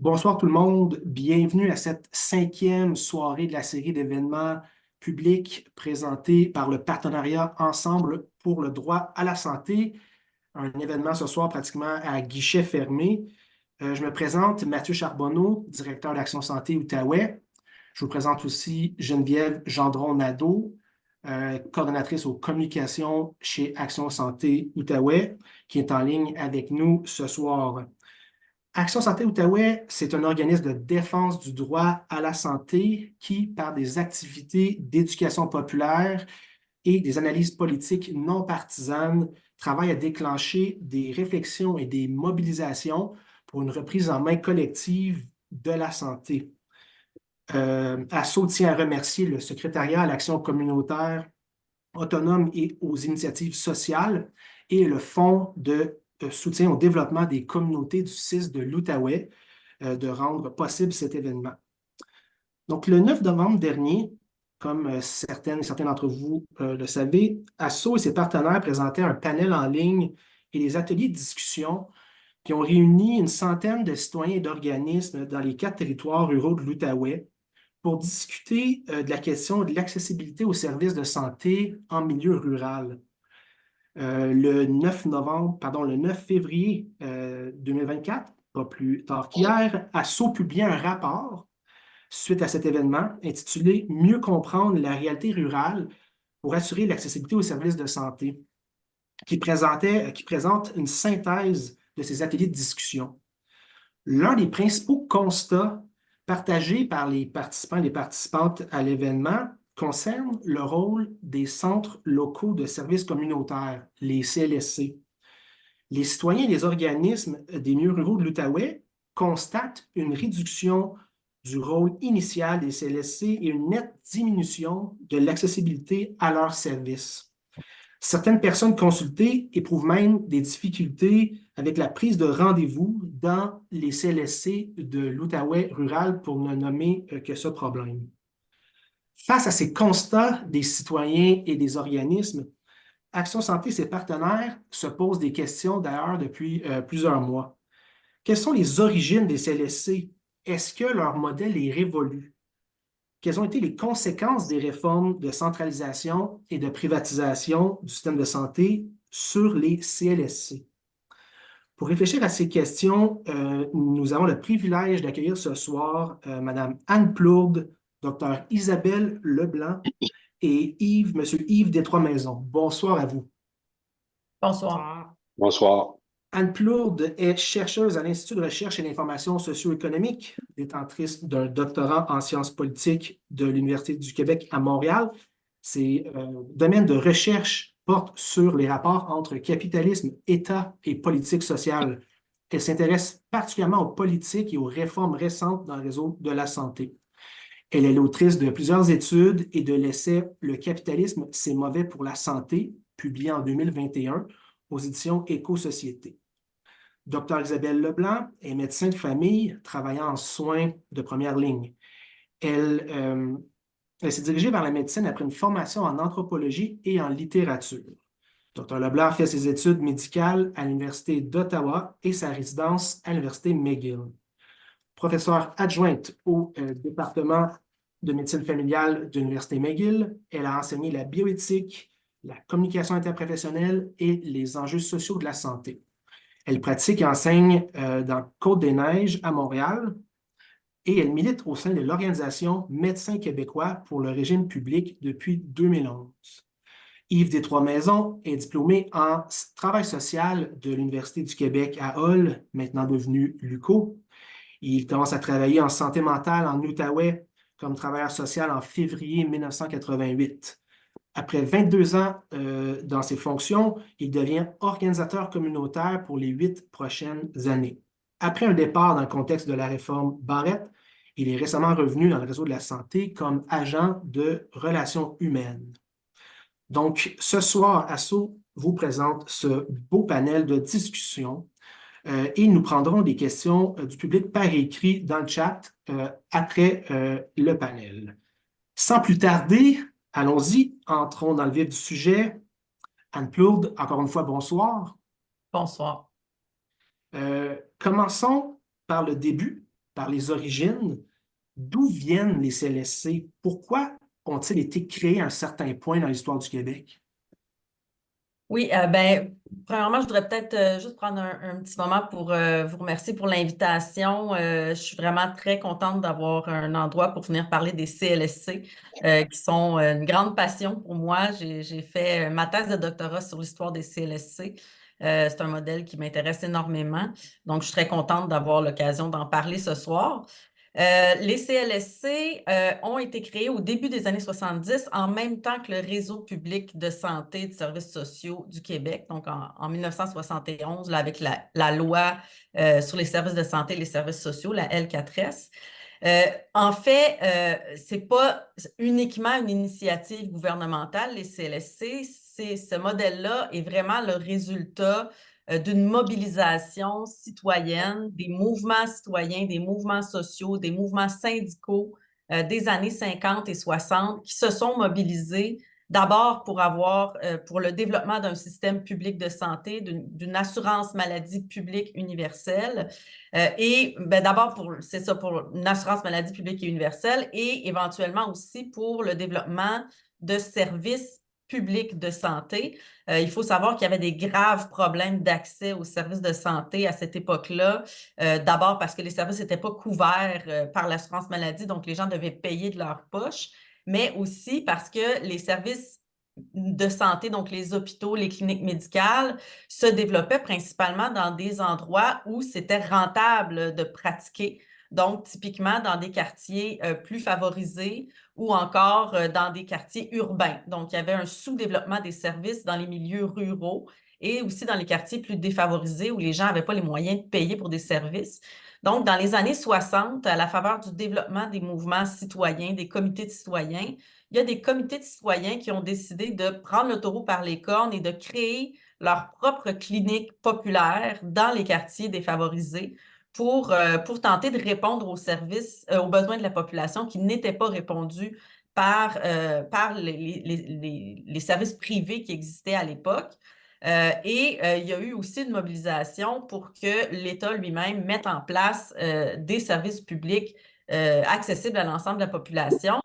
Bonsoir tout le monde, bienvenue à cette cinquième soirée de la série d'événements publics présentés par le partenariat Ensemble pour le droit à la santé. Un événement ce soir pratiquement à guichet fermé. Je me présente, Mathieu Charbonneau, directeur d'Action Santé Outaouais. Je vous présente aussi Geneviève Gendron-Nadeau, coordonnatrice aux communications chez Action Santé Outaouais, qui est en ligne avec nous ce soir. Action Santé Outaouais, c'est un organisme de défense du droit à la santé qui, par des activités d'éducation populaire et des analyses politiques non partisanes, travaille à déclencher des réflexions et des mobilisations pour une reprise en main collective de la santé. ASSO tient à remercier le secrétariat à l'action communautaire autonome et aux initiatives sociales et le Fonds de soutien au développement des communautés du CIS de l'Outaouais de rendre possible cet événement. Donc, le 9 novembre dernier, comme certaines et certains d'entre vous le savez, ASSO et ses partenaires présentaient un panel en ligne et des ateliers de discussion qui ont réuni une centaine de citoyens et d'organismes dans les 4 territoires ruraux de l'Outaouais pour discuter de la question de l'accessibilité aux services de santé en milieu rural. Le 9 février 2024, pas plus tard qu'hier, ASSO publiait un rapport suite à cet événement intitulé Mieux comprendre la réalité rurale pour assurer l'accessibilité aux services de santé, qui présente une synthèse de ces ateliers de discussion. L'un des principaux constats partagés par les participants et les participantes à l'événement concerne le rôle des centres locaux de services communautaires, les CLSC. Les citoyens et les organismes des milieux ruraux de l'Outaouais constatent une réduction du rôle initial des CLSC et une nette diminution de l'accessibilité à leurs services. Certaines personnes consultées éprouvent même des difficultés avec la prise de rendez-vous dans les CLSC de l'Outaouais rural pour ne nommer que ce problème. Face à ces constats des citoyens et des organismes, Action Santé et ses partenaires se posent des questions d'ailleurs depuis plusieurs mois. Quelles sont les origines des CLSC? Est-ce que leur modèle est révolu? Quelles ont été les conséquences des réformes de centralisation et de privatisation du système de santé sur les CLSC? Pour réfléchir à ces questions, nous avons le privilège d'accueillir ce soir Mme Anne Plourde, Dr Isabelle Leblanc et Monsieur Yves Destroi-Maisons. Bonsoir à vous. Bonsoir. Bonsoir. Anne Plourde est chercheuse à l'Institut de recherche et d'information socio-économique, détentrice d'un doctorat en sciences politiques de l'Université du Québec à Montréal. Ses domaines de recherche portent sur les rapports entre capitalisme, État et politique sociale. Elle s'intéresse particulièrement aux politiques et aux réformes récentes dans le réseau de la santé. Elle est l'autrice de plusieurs études et de l'essai Le capitalisme, c'est mauvais pour la santé, publié en 2021 aux éditions Éco-Société. Dr Isabelle Leblanc est médecin de famille travaillant en soins de première ligne. Elle s'est dirigée vers la médecine après une formation en anthropologie et en littérature. Dr Leblanc a fait ses études médicales à l'Université d'Ottawa et sa résidence à l'Université McGill. Professeure adjointe au département de médecine familiale de l'Université McGill, elle a enseigné la bioéthique, la communication interprofessionnelle et les enjeux sociaux de la santé. Elle pratique et enseigne dans Côte-des-Neiges à Montréal et elle milite au sein de l'organisation Médecins québécois pour le régime public depuis 2011. Yves Destroi-Maisons est diplômé en travail social de l'Université du Québec à Hull, maintenant devenu l'UQO. Il commence à travailler en santé mentale en Outaouais comme travailleur social en février 1988. Après 22 ans dans ses fonctions, il devient organisateur communautaire pour les 8 prochaines années. Après un départ dans le contexte de la réforme Barrette, il est récemment revenu dans le réseau de la santé comme agent de relations humaines. Donc, ce soir, ASSO vous présente ce beau panel de discussion et nous prendrons des questions du public par écrit dans le chat après le panel. Sans plus tarder, allons-y, entrons dans le vif du sujet. Anne Plourde, encore une fois, bonsoir. Bonsoir. Commençons par le début. par les origines. D'où viennent les CLSC? Pourquoi ont-ils été créés à un certain point dans l'histoire du Québec? Oui, premièrement, je voudrais peut-être juste prendre un petit moment pour vous remercier pour l'invitation. Je suis vraiment très contente d'avoir un endroit pour venir parler des CLSC, qui sont une grande passion pour moi. J'ai fait ma thèse de doctorat sur l'histoire des CLSC. C'est un modèle qui m'intéresse énormément. Donc, je suis très contente d'avoir l'occasion d'en parler ce soir. Les CLSC ont été créés au début des années 70 en même temps que le réseau public de santé et de services sociaux du Québec, donc en 1971, là, avec la loi sur les services de santé et les services sociaux, la L4S. En fait, c'est pas uniquement une initiative gouvernementale, les CLSC, ce modèle-là est vraiment le résultat d'une mobilisation citoyenne, des mouvements citoyens, des mouvements sociaux, des mouvements syndicaux des années 50 et 60 qui se sont mobilisés d'abord pour le développement d'un système public de santé, d'une assurance maladie publique universelle, d'abord c'est ça, pour une assurance maladie publique et universelle, et éventuellement aussi pour le développement de services publics de santé. Il faut savoir qu'il y avait des graves problèmes d'accès aux services de santé à cette époque-là. D'abord parce que les services n'étaient pas couverts par l'assurance maladie, donc les gens devaient payer de leur poche, mais aussi parce que les services de santé, donc les hôpitaux, les cliniques médicales, se développaient principalement dans des endroits où c'était rentable de pratiquer. Donc, typiquement dans des quartiers plus favorisés ou encore dans des quartiers urbains. Donc, il y avait un sous-développement des services dans les milieux ruraux et aussi dans les quartiers plus défavorisés où les gens n'avaient pas les moyens de payer pour des services. Donc, dans les années 60, à la faveur du développement des mouvements citoyens, des comités de citoyens, il y a des comités de citoyens qui ont décidé de prendre le taureau par les cornes et de créer leur propre clinique populaire dans les quartiers défavorisés pour tenter de répondre aux services, aux besoins de la population qui n'étaient pas répondus par les services privés qui existaient à l'époque. Il y a eu aussi une mobilisation pour que l'État lui-même mette en place des services publics accessibles à l'ensemble de la population.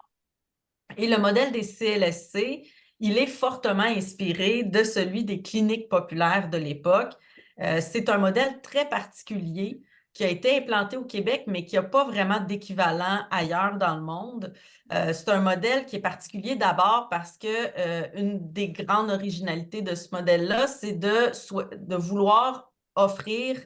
Et le modèle des CLSC, il est fortement inspiré de celui des cliniques populaires de l'époque. C'est un modèle très particulier qui a été implanté au Québec, mais qui n'a pas vraiment d'équivalent ailleurs dans le monde. C'est un modèle qui est particulier d'abord parce que une des grandes originalités de ce modèle-là, c'est de vouloir offrir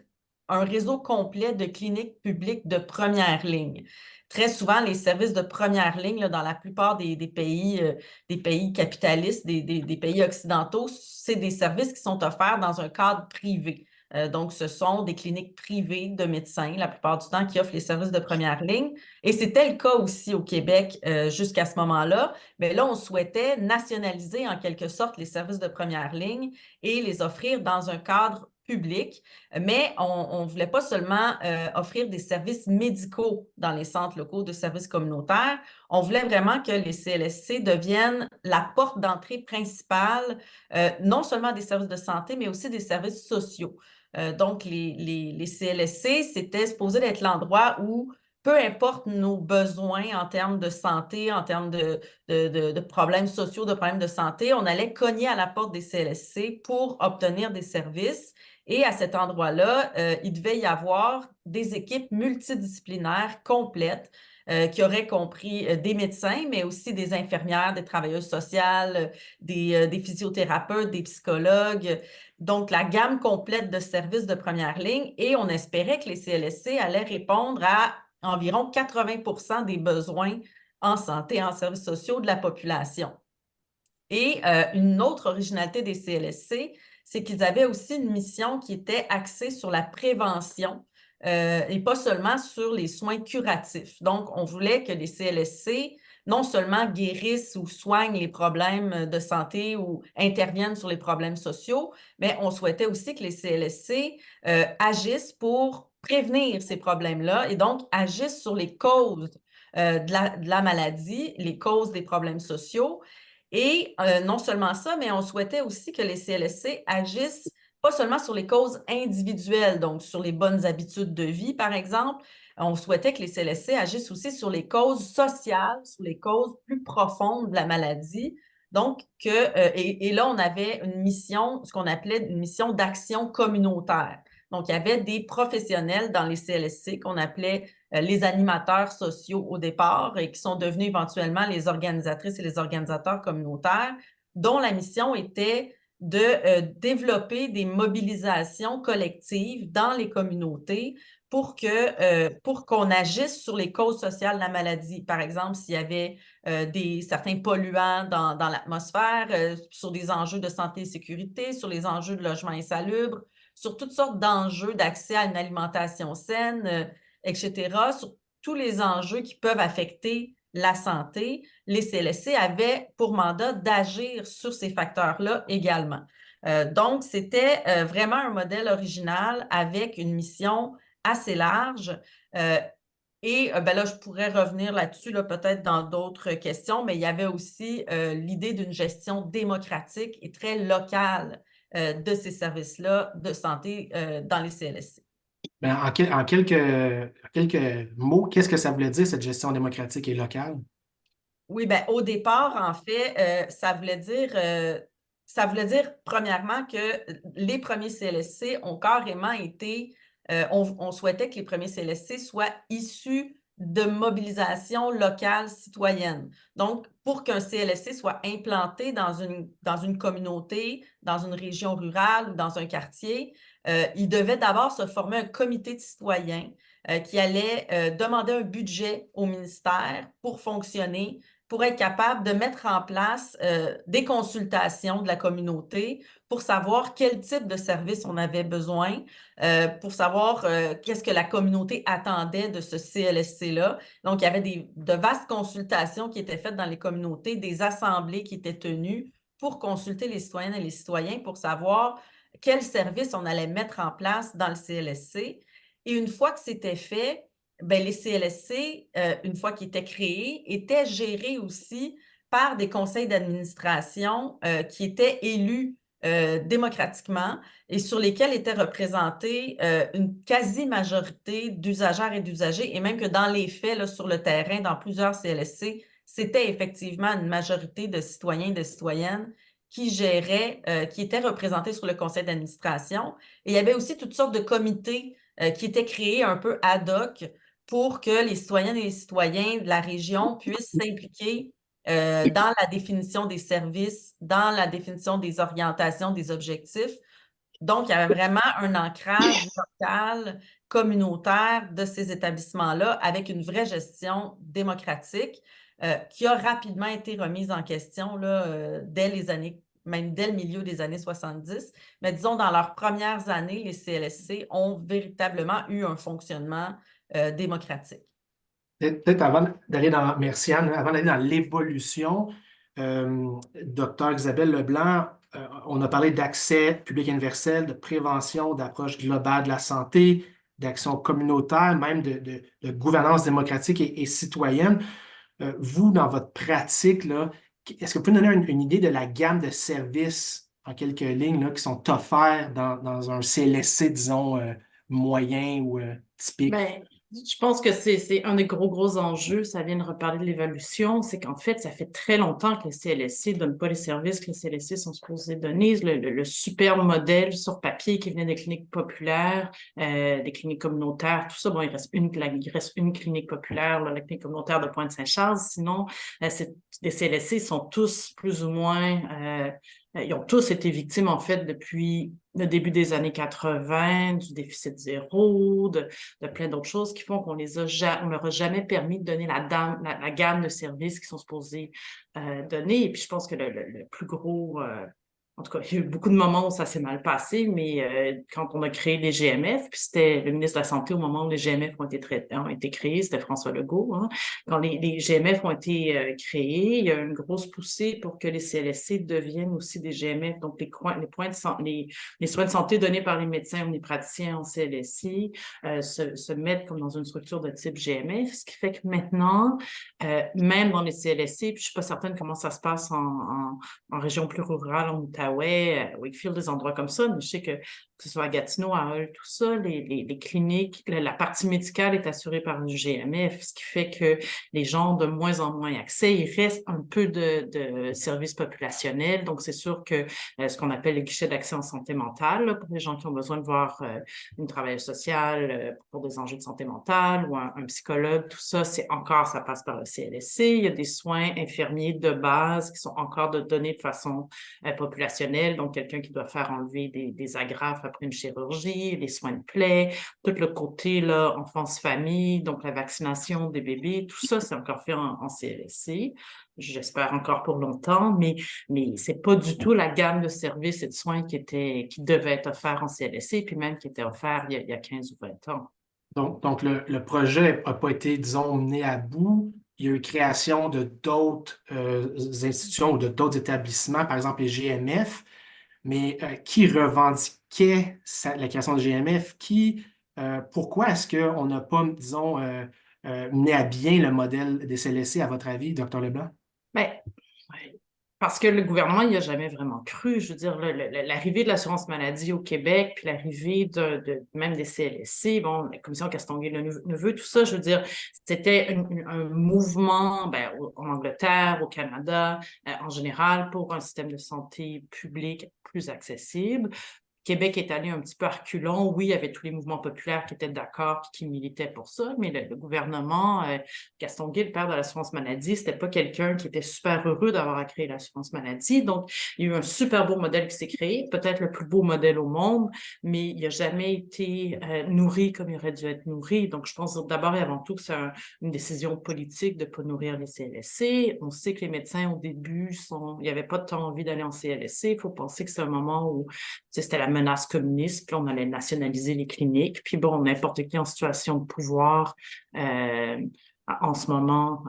un réseau complet de cliniques publiques de première ligne. Très souvent, les services de première ligne, là, dans la plupart des pays capitalistes, des pays occidentaux, c'est des services qui sont offerts dans un cadre privé. Donc, ce sont des cliniques privées de médecins, la plupart du temps, qui offrent les services de première ligne. Et c'était le cas aussi au Québec jusqu'à ce moment-là. Mais là, on souhaitait nationaliser en quelque sorte les services de première ligne et les offrir dans un cadre public, mais on ne voulait pas seulement offrir des services médicaux dans les centres locaux de services communautaires, on voulait vraiment que les CLSC deviennent la porte d'entrée principale, non seulement des services de santé, mais aussi des services sociaux. Donc, les CLSC, c'était supposé d'être l'endroit où peu importe nos besoins en termes de santé, en termes de problèmes sociaux, de problèmes de santé, on allait cogner à la porte des CLSC pour obtenir des services. Et à cet endroit-là, il devait y avoir des équipes multidisciplinaires complètes qui auraient compris des médecins, mais aussi des infirmières, des travailleuses sociales, des physiothérapeutes, des psychologues. Donc, la gamme complète de services de première ligne. Et on espérait que les CLSC allaient répondre à environ 80 des besoins en santé et en services sociaux de la population. Et une autre originalité des CLSC, c'est qu'ils avaient aussi une mission qui était axée sur la prévention et pas seulement sur les soins curatifs. Donc, on voulait que les CLSC non seulement guérissent ou soignent les problèmes de santé ou interviennent sur les problèmes sociaux, mais on souhaitait aussi que les CLSC agissent pour prévenir ces problèmes-là et donc agissent sur les causes de la maladie, les causes des problèmes sociaux. Et non seulement ça, mais on souhaitait aussi que les CLSC agissent pas seulement sur les causes individuelles, donc sur les bonnes habitudes de vie, par exemple. on souhaitait que les CLSC agissent aussi sur les causes sociales, sur les causes plus profondes de la maladie. Donc, et là, on avait une mission, ce qu'on appelait une mission d'action communautaire. Donc, il y avait des professionnels dans les CLSC qu'on appelait les animateurs sociaux au départ et qui sont devenus éventuellement les organisatrices et les organisateurs communautaires, dont la mission était de développer des mobilisations collectives dans les communautés pour qu'on agisse sur les causes sociales de la maladie. Par exemple, s'il y avait certains polluants dans l'atmosphère, sur des enjeux de santé et sécurité, sur les enjeux de logement insalubre, sur toutes sortes d'enjeux d'accès à une alimentation saine, etc., sur tous les enjeux qui peuvent affecter la santé, les CLSC avaient pour mandat d'agir sur ces facteurs-là également. Donc, c'était vraiment un modèle original avec une mission assez large. Ben là, je pourrais revenir là-dessus, là, peut-être dans d'autres questions, mais il y avait aussi l'idée d'une gestion démocratique et très locale de ces services-là de santé dans les CLSC. Ben, en quelques mots, qu'est-ce que ça voulait dire, cette gestion démocratique et locale? Oui, ben au départ, en fait, ça voulait dire premièrement que les premiers CLSC ont carrément été, on souhaitait que les premiers CLSC soient issus de mobilisation locale citoyenne. Donc, pour qu'un CLSC soit implanté dans une communauté, dans une région rurale ou dans un quartier, il devait d'abord se former un comité de citoyens qui allait demander un budget au ministère pour fonctionner, pour être capable de mettre en place des consultations de la communauté pour savoir quel type de service on avait besoin, pour savoir qu'est-ce que la communauté attendait de ce CLSC-là. Donc, il y avait de vastes consultations qui étaient faites dans les communautés, des assemblées qui étaient tenues pour consulter les citoyennes et les citoyens pour savoir quel service on allait mettre en place dans le CLSC. Et une fois que c'était fait, ben, les CLSC, une fois qu'ils étaient créés, étaient gérés aussi par des conseils d'administration qui étaient élus démocratiquement et sur lesquels était représentée une quasi-majorité d'usagères et d'usagers, et même que dans les faits, là, sur le terrain, dans plusieurs CLSC, c'était effectivement une majorité de citoyens et de citoyennes qui géraient, qui étaient représentés sur le conseil d'administration. Et il y avait aussi toutes sortes de comités qui étaient créés un peu ad hoc pour que les citoyennes et les citoyens de la région puissent s'impliquer dans la définition des services, dans la définition des orientations, des objectifs. Donc, il y avait vraiment un ancrage local, communautaire de ces établissements-là avec une vraie gestion démocratique qui a rapidement été remise en question là, même dès le milieu des années 70. Mais disons, dans leurs premières années, les CLSC ont véritablement eu un fonctionnement démocratique. Peut-être avant d'aller dans, merci Anne, avant d'aller dans l'évolution, docteur Isabelle Leblanc, on a parlé d'accès public universel, de prévention, d'approche globale de la santé, d'action communautaire, même de gouvernance démocratique et citoyenne. Vous, dans votre pratique, là, est-ce que vous pouvez nous donner une idée de la gamme de services en quelques lignes là, qui sont offerts dans un CLSC, disons, moyen ou typique? Ben, je pense que c'est un des gros enjeux, ça vient de reparler de l'évolution, c'est qu'en fait, ça fait très longtemps que les CLSC ne donnent pas les services que les CLSC sont supposés donner. Le superbe modèle sur papier qui venait des cliniques populaires, des cliniques communautaires, tout ça, bon, il reste une clinique populaire, là, la clinique communautaire de Pointe-Saint-Charles. Sinon, les CLSC sont tous plus ou moins... ils ont tous été victimes, en fait, depuis le début des années 80, du déficit zéro, de plein d'autres choses qui font qu'on leur a jamais permis de donner la gamme de services qui sont supposés donner. Et puis, je pense que le plus gros... en tout cas, il y a eu beaucoup de moments où ça s'est mal passé, mais quand on a créé les GMF, puis c'était le ministre de la Santé au moment où les GMF ont été créés, c'était François Legault. Hein. Quand les GMF ont été créés, il y a eu une grosse poussée pour que les CLSC deviennent aussi des GMF, donc les soins de santé donnés par les médecins omnipraticiens en CLSC se mettent comme dans une structure de type GMF, ce qui fait que maintenant, même dans les CLSC, puis je ne suis pas certaine comment ça se passe en région plus rurale, en Outaouais, Wakefield, des endroits comme ça, mais je sais que que ce soit à Gatineau, à Hull, tout ça, les cliniques, la partie médicale est assurée par une GMF, ce qui fait que les gens ont de moins en moins accès. Il reste un peu de services populationnels. Donc, c'est sûr que ce qu'on appelle les guichets d'accès en santé mentale, là, pour les gens qui ont besoin de voir une travailleuse sociale pour des enjeux de santé mentale ou un psychologue, tout ça, ça passe par le CLSC. Il y a des soins infirmiers de base qui sont encore donnés de façon populationnelle. Donc, quelqu'un qui doit faire enlever des agrafes après une chirurgie, les soins de plaie, tout le côté là, enfance-famille, donc la vaccination des bébés, tout ça, c'est encore fait en CLSC. J'espère encore pour longtemps, mais c'est pas du tout la gamme de services et de soins qui devait être offert en CLSC, puis même qui était offert il y a 15 ou 20 ans. Donc le projet n'a pas été, disons, mené à bout. Il y a eu création de d'autres institutions ou de d'autres établissements, par exemple les GMF, mais qui revendiquait la création de GMF? Pourquoi est-ce qu'on n'a pas, disons, mené à bien le modèle des CLSC, à votre avis, Dr. Leblanc? Ben, ouais. Parce que le gouvernement n'y a jamais vraiment cru. Je veux dire, l'arrivée de l'assurance maladie au Québec, puis l'arrivée même des CLSC, bon, la commission Castonguay-Neveu, tout ça, je veux dire, c'était un mouvement en Angleterre, au Canada, en général, pour un système de santé public plus accessible. Québec est allé un petit peu à reculons. Oui, il y avait tous les mouvements populaires qui étaient d'accord qui militaient pour ça, mais le gouvernement, Gaston Guay, le père de l'assurance maladie, c'était pas quelqu'un qui était super heureux d'avoir à créer l'assurance maladie. Donc, il y a eu un super beau modèle qui s'est créé, peut-être le plus beau modèle au monde, mais il n'a jamais été nourri comme il aurait dû être nourri. Donc, je pense d'abord et avant tout que c'est une décision politique de ne pas nourrir les CLSC. On sait que les médecins, au début, il n'y avait pas tant envie d'aller en CLSC. Il faut penser que c'est un moment où c'était la menace communiste, puis on allait nationaliser les cliniques, puis bon, n'importe qui en situation de pouvoir en ce moment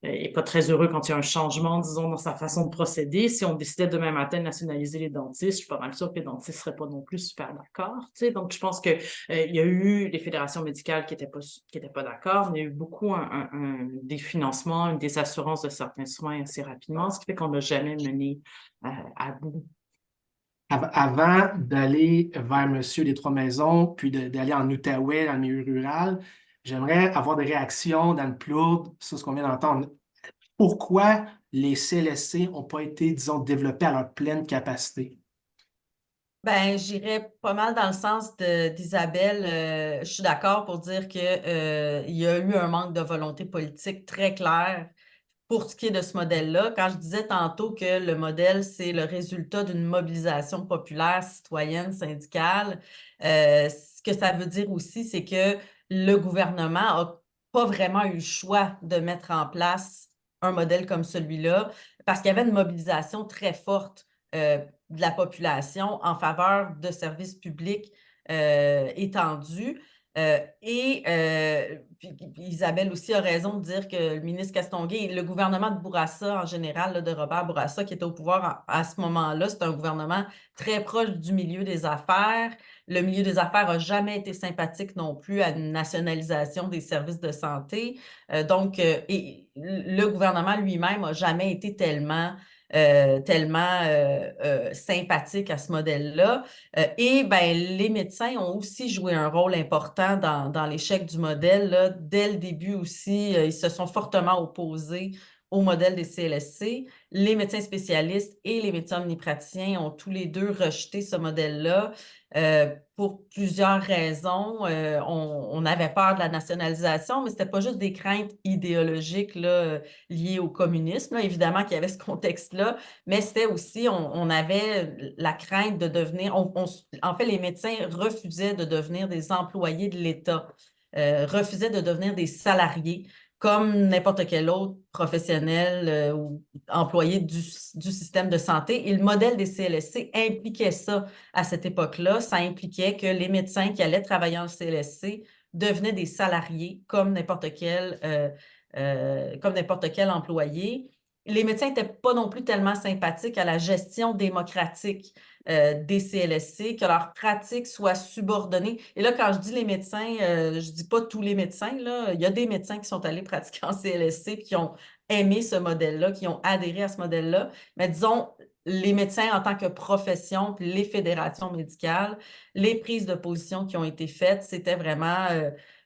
n'est pas très heureux quand il y a un changement, disons, dans sa façon de procéder. Si on décidait demain matin de nationaliser les dentistes, je suis pas mal sûre que les dentistes ne seraient pas non plus super d'accord. Tu sais? Donc, je pense qu'il y a eu les fédérations médicales qui étaient pas d'accord, mais il y a eu beaucoup des financements, des assurances de certains soins assez rapidement, ce qui fait qu'on n'a jamais mené à bout. Avant d'aller vers Monsieur des Trois-Maisons, puis d'aller en Outaouais, dans le milieu rural, j'aimerais avoir des réactions d'Anne-Plourde sur ce qu'on vient d'entendre. Pourquoi les CLSC n'ont pas été, disons, développés à leur pleine capacité? Ben, j'irais pas mal dans le sens d'Isabelle. Je suis d'accord pour dire que, il y a eu un manque de volonté politique très clair pour ce qui est de ce modèle-là. Quand je disais tantôt que le modèle, c'est le résultat d'une mobilisation populaire, citoyenne, syndicale, ce que ça veut dire aussi, c'est que le gouvernement n'a pas vraiment eu le choix de mettre en place un modèle comme celui-là parce qu'il y avait une mobilisation très forte de la population en faveur de services publics étendus. Puis Isabelle aussi a raison de dire que le ministre Castonguay, le gouvernement de Bourassa en général, là, de Robert Bourassa, qui était au pouvoir à ce moment-là, c'est un gouvernement très proche du milieu des affaires. Le milieu des affaires n'a jamais été sympathique non plus à une nationalisation des services de santé. Et le gouvernement lui-même n'a jamais été tellement sympathique à ce modèle-là. Les médecins ont aussi joué un rôle important dans l'échec du modèle, là. Dès le début aussi, ils se sont fortement opposés au modèle des CLSC. Les médecins spécialistes et les médecins omnipraticiens ont tous les deux rejeté ce modèle-là pour plusieurs raisons. On avait peur de la nationalisation, mais ce n'était pas juste des craintes idéologiques là, liées au communisme. Là. Évidemment qu'il y avait ce contexte-là, mais c'était aussi, on avait la crainte de devenir... en fait, les médecins refusaient de devenir des employés de l'État, refusaient de devenir des salariés comme n'importe quel autre professionnel ou employé du système de santé. Et le modèle des CLSC impliquait ça à cette époque-là. Ça impliquait que les médecins qui allaient travailler en CLSC devenaient des salariés comme n'importe quel employé. Les médecins n'étaient pas non plus tellement sympathiques à la gestion démocratique des CLSC, que leur pratique soit subordonnée. Et là, quand je dis les médecins, je ne dis pas tous les médecins, là. Il y a des médecins qui sont allés pratiquer en CLSC et qui ont aimé ce modèle-là, qui ont adhéré à ce modèle-là. Mais disons, les médecins en tant que profession, puis les fédérations médicales, les prises de position qui ont été faites, c'était vraiment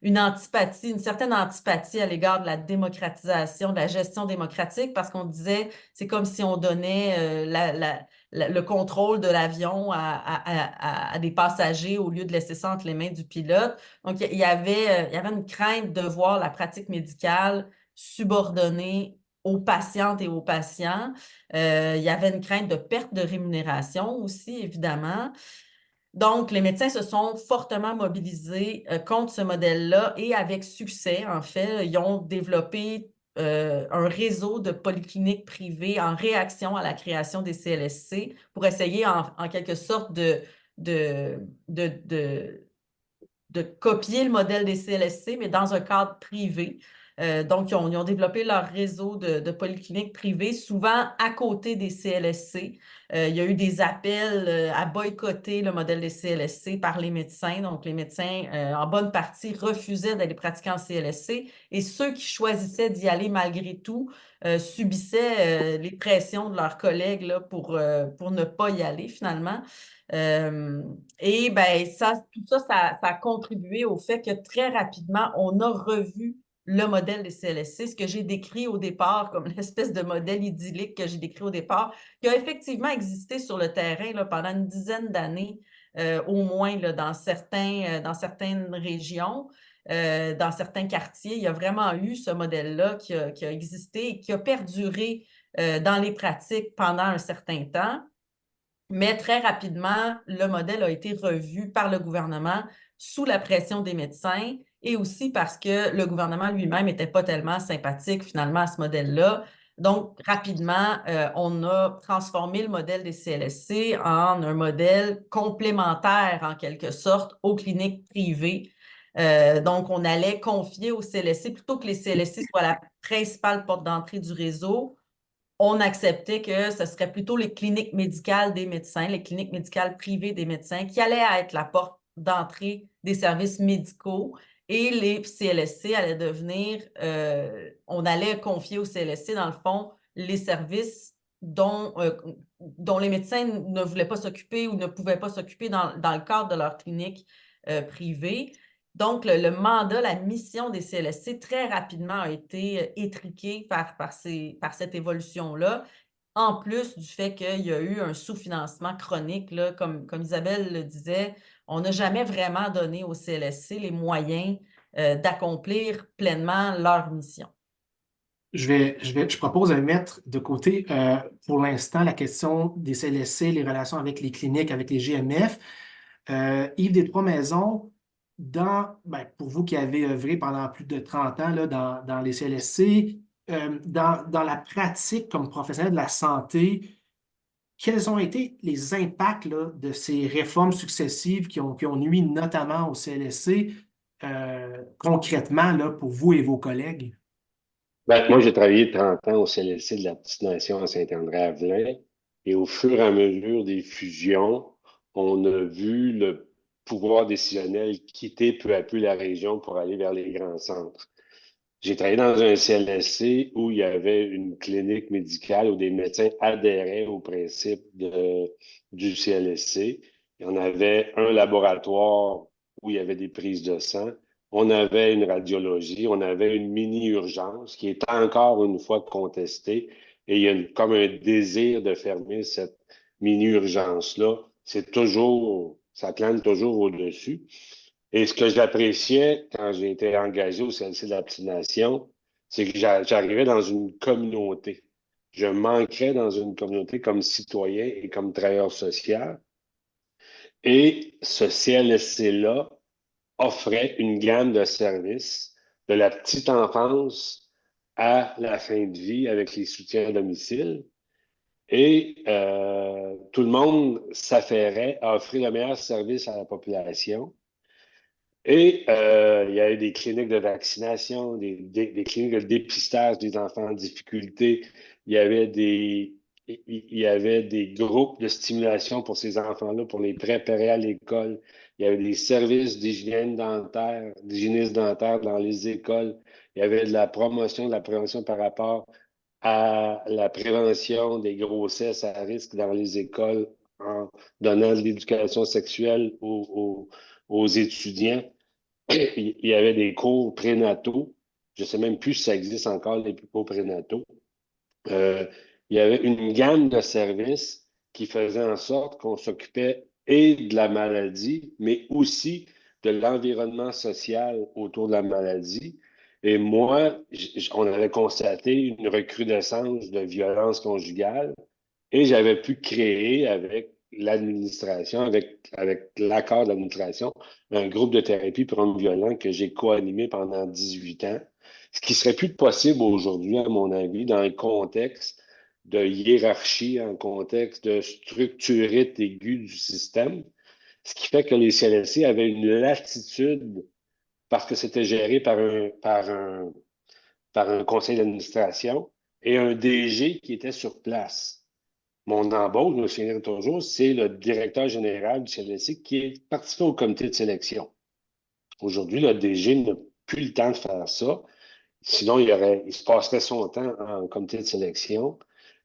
une antipathie, une certaine antipathie à l'égard de la démocratisation, de la gestion démocratique, parce qu'on disait, c'est comme si on donnait le contrôle de l'avion à des passagers au lieu de laisser ça entre les mains du pilote. Donc, il y avait une crainte de voir la pratique médicale subordonnée aux patientes et aux patients. Il y avait une crainte de perte de rémunération aussi, évidemment. Donc, les médecins se sont fortement mobilisés contre ce modèle-là et avec succès, en fait. Ils ont développé un réseau de polycliniques privées en réaction à la création des CLSC pour essayer en quelque sorte de, de, de, de copier le modèle des CLSC, mais dans un cadre privé. Donc, ils ont développé leur réseau de polycliniques privées, souvent à côté des CLSC. Il y a eu des appels à boycotter le modèle des CLSC par les médecins. Donc, les médecins, en bonne partie, refusaient d'aller pratiquer en CLSC et ceux qui choisissaient d'y aller malgré tout subissaient les pressions de leurs collègues là, pour ne pas y aller finalement. Et ben, tout ça, ça a contribué au fait que très rapidement, on a revu le modèle des CLSC, ce que j'ai décrit au départ comme l'espèce de modèle idyllique que j'ai décrit au départ, qui a effectivement existé sur le terrain là, pendant une dizaine d'années, au moins là, dans certaines régions, dans certains quartiers. Il y a vraiment eu ce modèle-là qui a existé et qui a perduré dans les pratiques pendant un certain temps. Mais très rapidement, le modèle a été revu par le gouvernement sous la pression des médecins et aussi parce que le gouvernement lui-même n'était pas tellement sympathique finalement à ce modèle-là. Donc, rapidement, on a transformé le modèle des CLSC en un modèle complémentaire, en quelque sorte, aux cliniques privées. Donc, on allait confier aux CLSC, plutôt que les CLSC soient la principale porte d'entrée du réseau, on acceptait que ce serait plutôt les cliniques médicales des médecins, les cliniques médicales privées des médecins qui allaient être la porte d'entrée des services médicaux et les CLSC allaient devenir, on allait confier aux CLSC, dans le fond, les services dont les médecins ne voulaient pas s'occuper ou ne pouvaient pas s'occuper dans le cadre de leur clinique privée. Donc, le mandat, la mission des CLSC, très rapidement a été étriqué par cette évolution-là, en plus du fait qu'il y a eu un sous-financement chronique, là, comme Isabelle le disait, on n'a jamais vraiment donné aux CLSC les moyens d'accomplir pleinement leur mission. Je propose de mettre de côté pour l'instant la question des CLSC, les relations avec les cliniques, avec les GMF. Yves des Trois-Maisons, pour vous qui avez œuvré pendant plus de 30 ans là, dans les CLSC, dans la pratique comme professionnel de la santé, quels ont été les impacts là, de ces réformes successives qui ont nui notamment au CLSC concrètement là, pour vous et vos collègues? Ben, moi, j'ai travaillé 30 ans au CLSC de la Petite Nation à Saint-André-Avelin et au fur et à mesure des fusions, on a vu le pouvoir décisionnel quitter peu à peu la région pour aller vers les grands centres. J'ai travaillé dans un CLSC où il y avait une clinique médicale où des médecins adhéraient au principe du CLSC. Il y en avait un laboratoire où il y avait des prises de sang. On avait une radiologie, on avait une mini-urgence qui est encore une fois contestée. Et il y a comme un désir de fermer cette mini-urgence-là. Ça plane toujours au-dessus. Et ce que j'appréciais quand j'ai été engagé au CLC de la Petite Nation, c'est que j'arrivais dans une communauté. Je m'ancrais dans une communauté comme citoyen et comme travailleur social. Et ce CLSC-là offrait une gamme de services de la petite enfance à la fin de vie avec les soutiens à domicile. Et tout le monde s'affairait à offrir le meilleur service à la population. Et il y a eu des cliniques de vaccination, des cliniques de dépistage des enfants en difficulté. Il y avait des groupes de stimulation pour ces enfants-là, pour les préparer à l'école. Il y avait des services d'hygiène dentaire, d'hygiénistes dentaires dans les écoles. Il y avait de la promotion, de la prévention par rapport à la prévention des grossesses à risque dans les écoles en donnant de l'éducation sexuelle aux étudiants. Il y avait des cours prénataux. Je ne sais même plus si ça existe encore, les cours prénataux. Euh, il y avait une gamme de services qui faisait en sorte qu'on s'occupait et de la maladie, mais aussi de l'environnement social autour de la maladie. Et moi, on avait constaté une recrudescence de violence conjugale et j'avais pu créer avec l'administration, avec l'accord de l'administration, un groupe de thérapie pour hommes violents que j'ai co-animé pendant 18 ans, ce qui serait plus possible aujourd'hui, à mon avis, dans un contexte de hiérarchie, en contexte de structurite aiguë du système, ce qui fait que les CLSC avaient une latitude parce que c'était géré par un conseil d'administration et un DG qui était sur place. Mon embauche, je me souviendrai toujours, c'est le directeur général du CLSC qui est participé au comité de sélection. Aujourd'hui, le DG n'a plus le temps de faire ça. Sinon, il se passerait son temps en comité de sélection.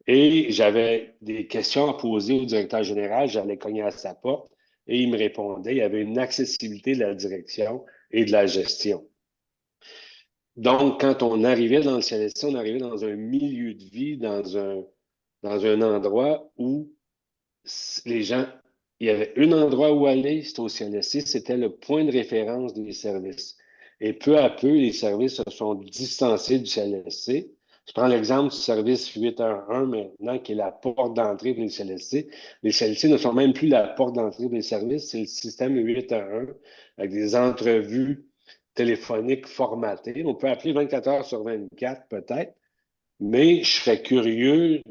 Et j'avais des questions à poser au directeur général. J'allais cogner à sa porte et il me répondait. Il y avait une accessibilité de la direction et de la gestion. Donc, quand on arrivait dans le CLSC, on arrivait dans un milieu de vie, dans un endroit où les gens, il y avait un endroit où aller, c'était au CLSC, c'était le point de référence des services. Et peu à peu, les services se sont distancés du CLSC. Je prends l'exemple du service 811 maintenant, qui est la porte d'entrée des CLSC. Les CLSC ne sont même plus la porte d'entrée des services, c'est le système 811 avec des entrevues téléphoniques formatées. On peut appeler 24 heures sur 24 peut-être, mais je serais curieux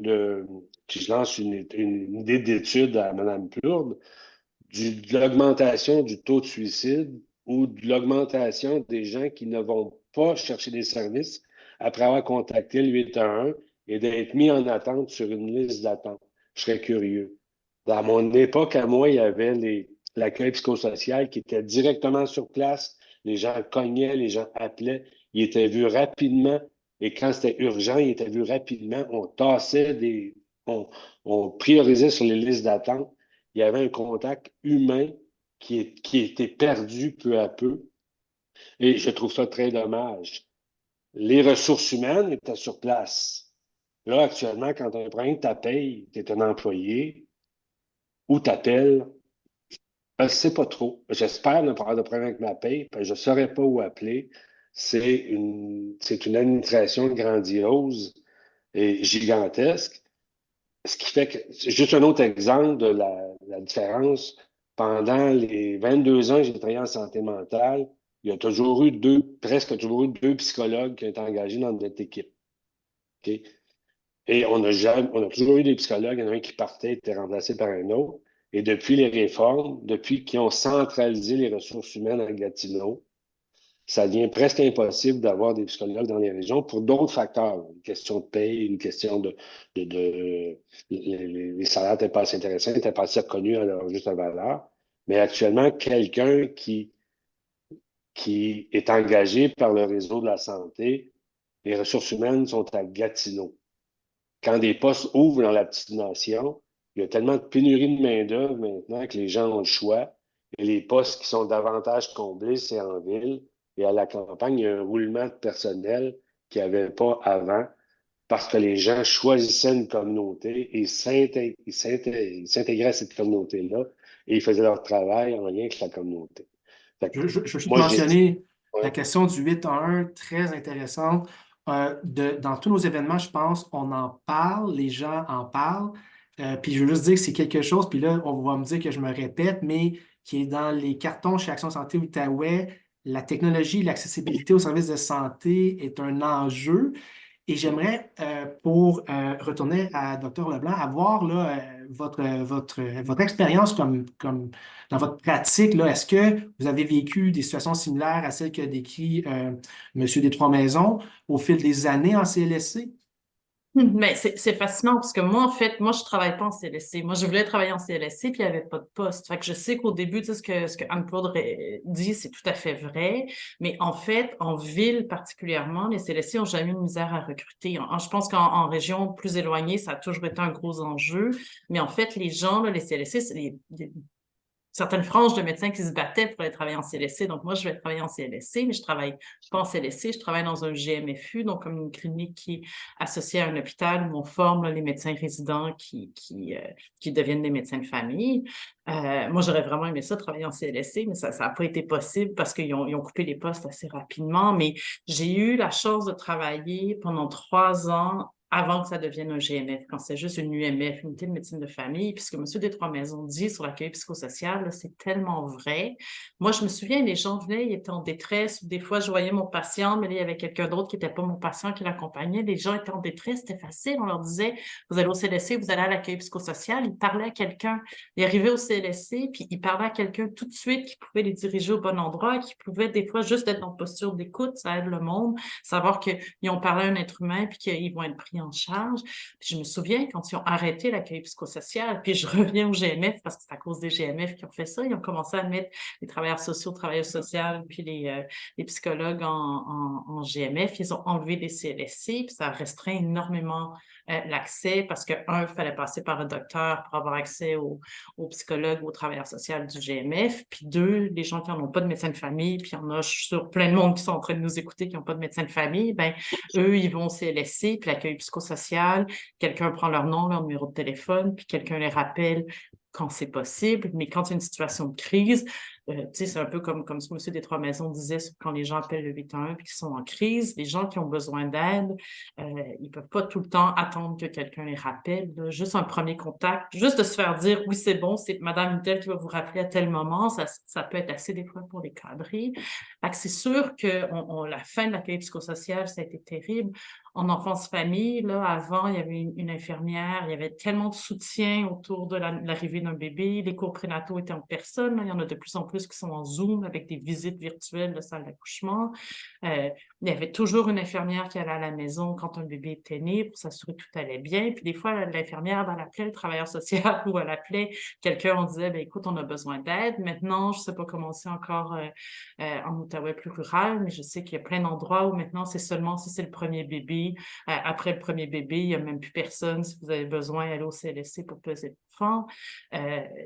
si je lance une idée d'étude à Mme Plourde, de l'augmentation du taux de suicide ou de l'augmentation des gens qui ne vont pas chercher des services après avoir contacté le 811 et d'être mis en attente sur une liste d'attente. Je serais curieux. Dans mon époque, à moi, il y avait l'accueil psychosocial qui était directement sur place. Les gens cognaient, les gens appelaient. Ils étaient vus rapidement. Et quand c'était urgent, ils étaient vus rapidement. On priorisait sur les listes d'attente. Il y avait un contact humain qui était perdu peu à peu. Et je trouve ça très dommage. Les ressources humaines étaient sur place. Là, actuellement, quand tu as un problème, tu payes, tu es un employé, ou tu appelles, je ne sais pas trop. J'espère ne pas avoir de problème avec ma paye, parce que je ne saurais pas où appeler. C'est une administration grandiose et gigantesque. Ce qui fait que, c'est juste un autre exemple de la différence. Pendant les 22 ans que j'ai travaillé en santé mentale, il y a toujours eu presque toujours eu deux psychologues qui ont été engagés dans notre équipe. OK? Et on a toujours eu des psychologues, il y en a un qui partait, était remplacé par un autre. Et depuis les réformes, depuis qu'ils ont centralisé les ressources humaines à Gatineau, ça devient presque impossible d'avoir des psychologues dans les régions pour d'autres facteurs. Une question de paye, une question les salaires n'étaient pas assez intéressants, n'étaient pas assez reconnus à leur juste valeur. Mais actuellement, quelqu'un qui est engagé par le réseau de la santé, les ressources humaines sont à Gatineau. Quand des postes ouvrent dans la petite nation, il y a tellement de pénurie de main-d'œuvre maintenant que les gens ont le choix. Et les postes qui sont davantage comblés, c'est en ville. Et à la campagne, il y a un roulement de personnel qu'il n'y avait pas avant parce que les gens choisissaient une communauté et s'intégraient à cette communauté-là et ils faisaient leur travail en lien avec la communauté. Je veux juste Moi, j'ai dit, mentionner la ouais, question du 8 à 1, très intéressante. Dans tous nos événements, je pense, on en parle, les gens en parlent. Puis je veux juste dire que c'est quelque chose, puis là, on va me dire que je me répète, mais qui est dans les cartons chez Action Santé Outaouais, la technologie, l'accessibilité aux services de santé est un enjeu. Et j'aimerais, pour retourner à Dr Leblanc, avoir là, votre expérience dans votre pratique. Là, est-ce que vous avez vécu des situations similaires à celles que décrit M. Destroi-Maisons au fil des années en CLSC? Mais c'est fascinant parce que moi, en fait, moi, je travaille pas en CLSC. Moi, je voulais travailler en CLSC, puis il n'y avait pas de poste. Fait que je sais qu'au début, tu sais, ce que Anne-Claude dit, c'est tout à fait vrai. Mais en fait, en ville particulièrement, les CLSC ont jamais eu de misère à recruter. Je pense qu'en région plus éloignée, ça a toujours été un gros enjeu. Mais en fait, les gens, là, les CLSC, c'est certaines franges de médecins qui se battaient pour aller travailler en CLSC. Donc, moi, je vais travailler en CLSC, mais je travaille pas en CLSC, je travaille dans un GMFU, donc comme une clinique qui est associée à un hôpital où on forme là, les médecins résidents qui deviennent des médecins de famille. Moi, j'aurais vraiment aimé ça, travailler en CLSC, mais ça n'a pas été possible parce qu'ils ont coupé les postes assez rapidement. Mais j'ai eu la chance de travailler pendant 3 ans avant que ça devienne un GMF, quand c'est juste une UMF, unité de médecine de famille. Puis ce que M. Destroi-Maisons dit sur l'accueil psychosocial, là, c'est tellement vrai. Moi, je me souviens, les gens venaient, ils étaient en détresse, ou des fois, je voyais mon patient, mais là, il y avait quelqu'un d'autre qui n'était pas mon patient qui l'accompagnait. Les gens étaient en détresse, c'était facile. On leur disait, vous allez au CLSC, vous allez à l'accueil psychosocial. Ils parlaient à quelqu'un. Ils arrivaient au CLSC, puis ils parlaient à quelqu'un tout de suite qui pouvait les diriger au bon endroit, qui pouvait des fois juste être en posture d'écoute, ça aide le monde, savoir qu'ils ont parlé à un être humain, puis qu'ils vont être pris en charge. Puis je me souviens quand ils ont arrêté l'accueil psychosocial, puis je reviens au GMF parce que c'est à cause des GMF qui ont fait ça, ils ont commencé à mettre les travailleurs sociaux, travailleuses sociales, puis les psychologues en GMF, ils ont enlevé des CLSC, puis ça a restreint énormément l'accès parce que, il fallait passer par un docteur pour avoir accès aux psychologues ou aux travailleurs sociaux du GMF, puis 2, les gens qui n'en ont pas de médecin de famille, puis il y en a, je suis sûre, plein de monde qui sont en train de nous écouter qui n'ont pas de médecin de famille, ben eux, ils vont au CLSC, puis l'accueil psychosocial, quelqu'un prend leur nom, leur numéro de téléphone, puis quelqu'un les rappelle quand c'est possible, mais quand il y a une situation de crise, tu sais, c'est un peu comme ce que M. Destroi-Maisons disait quand les gens appellent le 811 puis qu'ils sont en crise, les gens qui ont besoin d'aide, ils peuvent pas tout le temps attendre que quelqu'un les rappelle, là. Juste un premier contact, juste de se faire dire « oui, c'est bon, c'est Madame Untel qui va vous rappeler à tel moment », ça peut être assez des fois pour les cadrer. Fait que c'est sûr que la fin de l'accueil psychosocial, ça a été terrible. En enfance-famille, là, avant, il y avait une infirmière, il y avait tellement de soutien autour de l'arrivée d'un bébé. Les cours prénataux étaient en personne, là. Il y en a de plus en plus qui sont en Zoom avec des visites virtuelles de salle d'accouchement. Il y avait toujours une infirmière qui allait à la maison quand un bébé était né pour s'assurer que tout allait bien. Puis des fois, l'infirmière, elle appelait le travailleur social ou elle appelait quelqu'un, on disait, ben écoute, on a besoin d'aide. Maintenant, je sais pas comment c'est encore en Outaouais plus rural, mais je sais qu'il y a plein d'endroits où maintenant, c'est seulement si c'est le premier bébé. Après le premier bébé, il n'y a même plus personne. Si vous avez besoin, aller au CLSC pour peser l'enfant.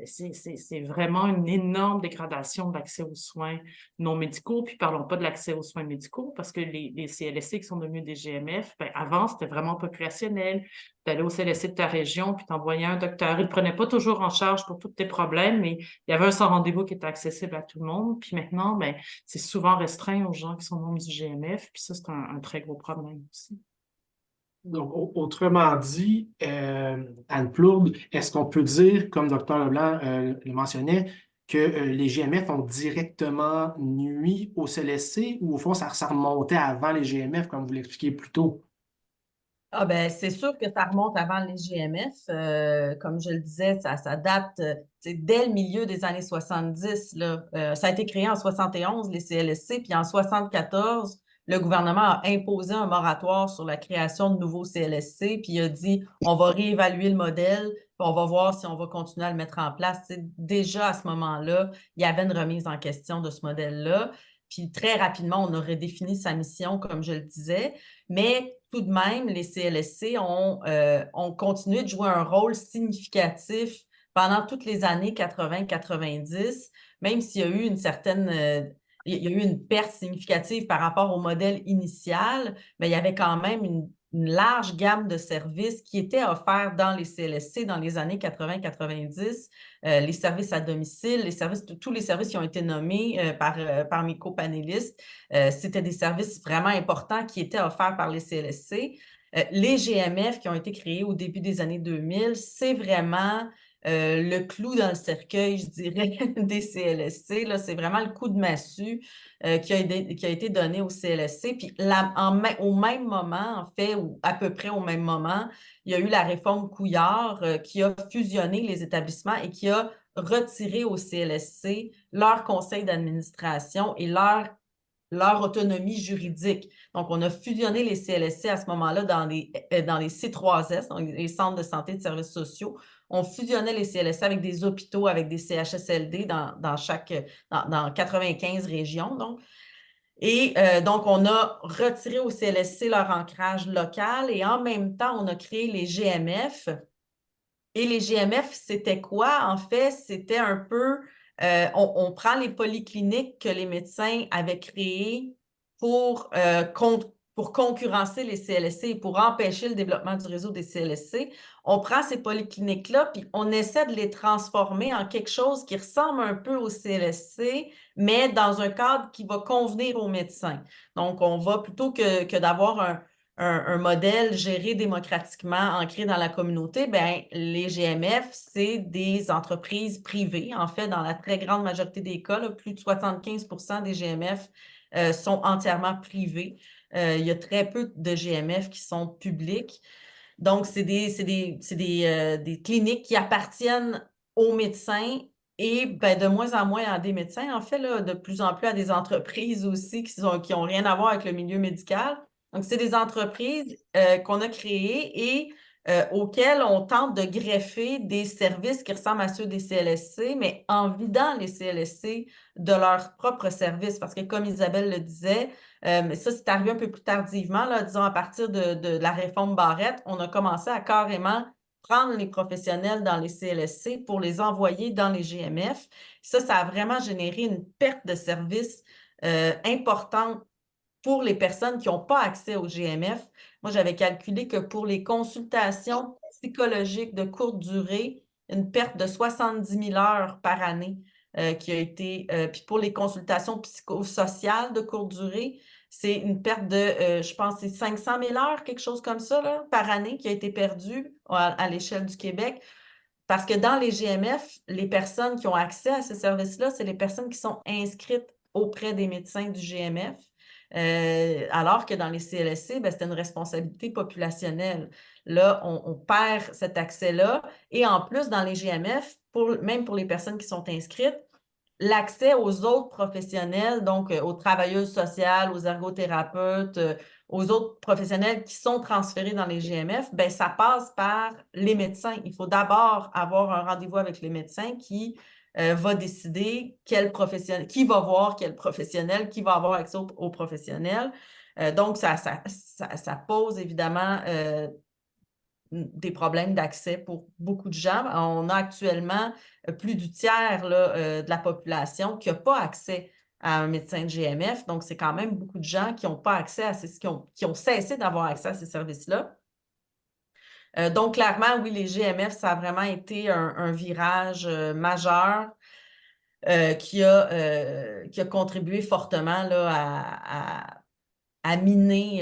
C'est vraiment une énorme dégradation de l'accès aux soins non médicaux. Puis parlons pas de l'accès aux soins médicaux parce que les CLSC qui sont devenus des GMF, ben, avant, c'était vraiment populationnel. Tu allais au CLSC de ta région, puis t'envoyais un docteur. Il ne prenait pas toujours en charge pour tous tes problèmes, mais il y avait un sans rendez-vous qui était accessible à tout le monde. Puis maintenant, ben, c'est souvent restreint aux gens qui sont membres du GMF. Puis ça, c'est un très gros problème aussi. Donc, autrement dit, Anne-Claude, est-ce qu'on peut dire, comme Dr Leblanc le mentionnait, que les GMF ont directement nui au CLSC ou au fond, ça remontait avant les GMF, comme vous l'expliquiez plus tôt? Ah ben, c'est sûr que ça remonte avant les GMF. Comme je le disais, ça date dès le milieu des années 70. Là. Ça a été créé en 71, les CLSC, puis en 74, le gouvernement a imposé un moratoire sur la création de nouveaux CLSC, puis il a dit on va réévaluer le modèle, puis on va voir si on va continuer à le mettre en place. T'sais, déjà à ce moment-là, il y avait une remise en question de ce modèle-là. Puis très rapidement, on a redéfini sa mission, comme je le disais. Mais tout de même, les CLSC ont continué de jouer un rôle significatif pendant toutes les années 80-90, même s'il y a eu il y a eu une perte significative par rapport au modèle initial, mais il y avait quand même une large gamme de services qui étaient offerts dans les CLSC dans les années 80-90, les services à domicile, tous les services qui ont été nommés par mes copanélistes, c'était des services vraiment importants qui étaient offerts par les CLSC. Les GMF qui ont été créés au début des années 2000, c'est vraiment le clou dans le cercueil, je dirais, des CLSC. C'est vraiment le coup de massue qui a été donné au CLSC. Puis au même moment, en fait, ou à peu près au même moment, il y a eu la réforme Couillard qui a fusionné les établissements et qui a retiré au CLSC leur conseil d'administration et leur leur autonomie juridique. Donc, on a fusionné les CLSC à ce moment-là dans les C3S, donc les centres de santé et de services sociaux. On fusionnait les CLSC avec des hôpitaux, avec des CHSLD dans 95 régions. Donc. Et donc, on a retiré au CLSC leur ancrage local et en même temps, on a créé les GMF. Et les GMF, c'était quoi? En fait, c'était un peu, on prend les polycliniques que les médecins avaient créées pour concurrencer les CLSC et pour empêcher le développement du réseau des CLSC. On prend ces polycliniques-là, puis on essaie de les transformer en quelque chose qui ressemble un peu au CLSC, mais dans un cadre qui va convenir aux médecins. Donc, on va, plutôt que d'avoir un modèle géré démocratiquement, ancré dans la communauté, ben, les GMF, c'est des entreprises privées. En fait, dans la très grande majorité des cas, là, plus de 75% des GMF sont entièrement privés. Il y a très peu de GMF qui sont publics. Donc, c'est des cliniques qui appartiennent aux médecins et ben, de moins en moins à des médecins, en fait, là, de plus en plus à des entreprises aussi qui ont rien à voir avec le milieu médical. Donc, c'est des entreprises qu'on a créées et auxquelles on tente de greffer des services qui ressemblent à ceux des CLSC, mais en vidant les CLSC de leurs propres services. Parce que, comme Isabelle le disait, mais ça, c'est arrivé un peu plus tardivement, là, disons à partir de la réforme Barrette, on a commencé à carrément prendre les professionnels dans les CLSC pour les envoyer dans les GMF. Ça a vraiment généré une perte de services importante pour les personnes qui n'ont pas accès au GMF. Moi, j'avais calculé que pour les consultations psychologiques de courte durée, une perte de 70 000 heures par année qui a été... puis pour les consultations psychosociales de courte durée, c'est une perte de, je pense, c'est 500 000 heures, quelque chose comme ça, là, par année qui a été perdue à l'échelle du Québec. Parce que dans les GMF, les personnes qui ont accès à ces services-là, c'est les personnes qui sont inscrites auprès des médecins du GMF. Alors que dans les CLSC, ben, c'était une responsabilité populationnelle. Là, on perd cet accès-là. Et en plus, dans les GMF, même pour les personnes qui sont inscrites, l'accès aux autres professionnels, donc aux travailleuses sociales, aux ergothérapeutes, aux autres professionnels qui sont transférés dans les GMF, ben, ça passe par les médecins. Il faut d'abord avoir un rendez-vous avec les médecins qui va décider qui va voir quel professionnel, qui va avoir accès aux professionnels. Donc, ça pose évidemment des problèmes d'accès pour beaucoup de gens. On a actuellement plus du tiers là, de la population qui n'a pas accès à un médecin de GMF. Donc, c'est quand même beaucoup de gens qui n'ont pas accès qui ont cessé d'avoir accès à ces services-là. Donc, clairement, oui, les GMF, ça a vraiment été un virage majeur qui a contribué fortement là, à miner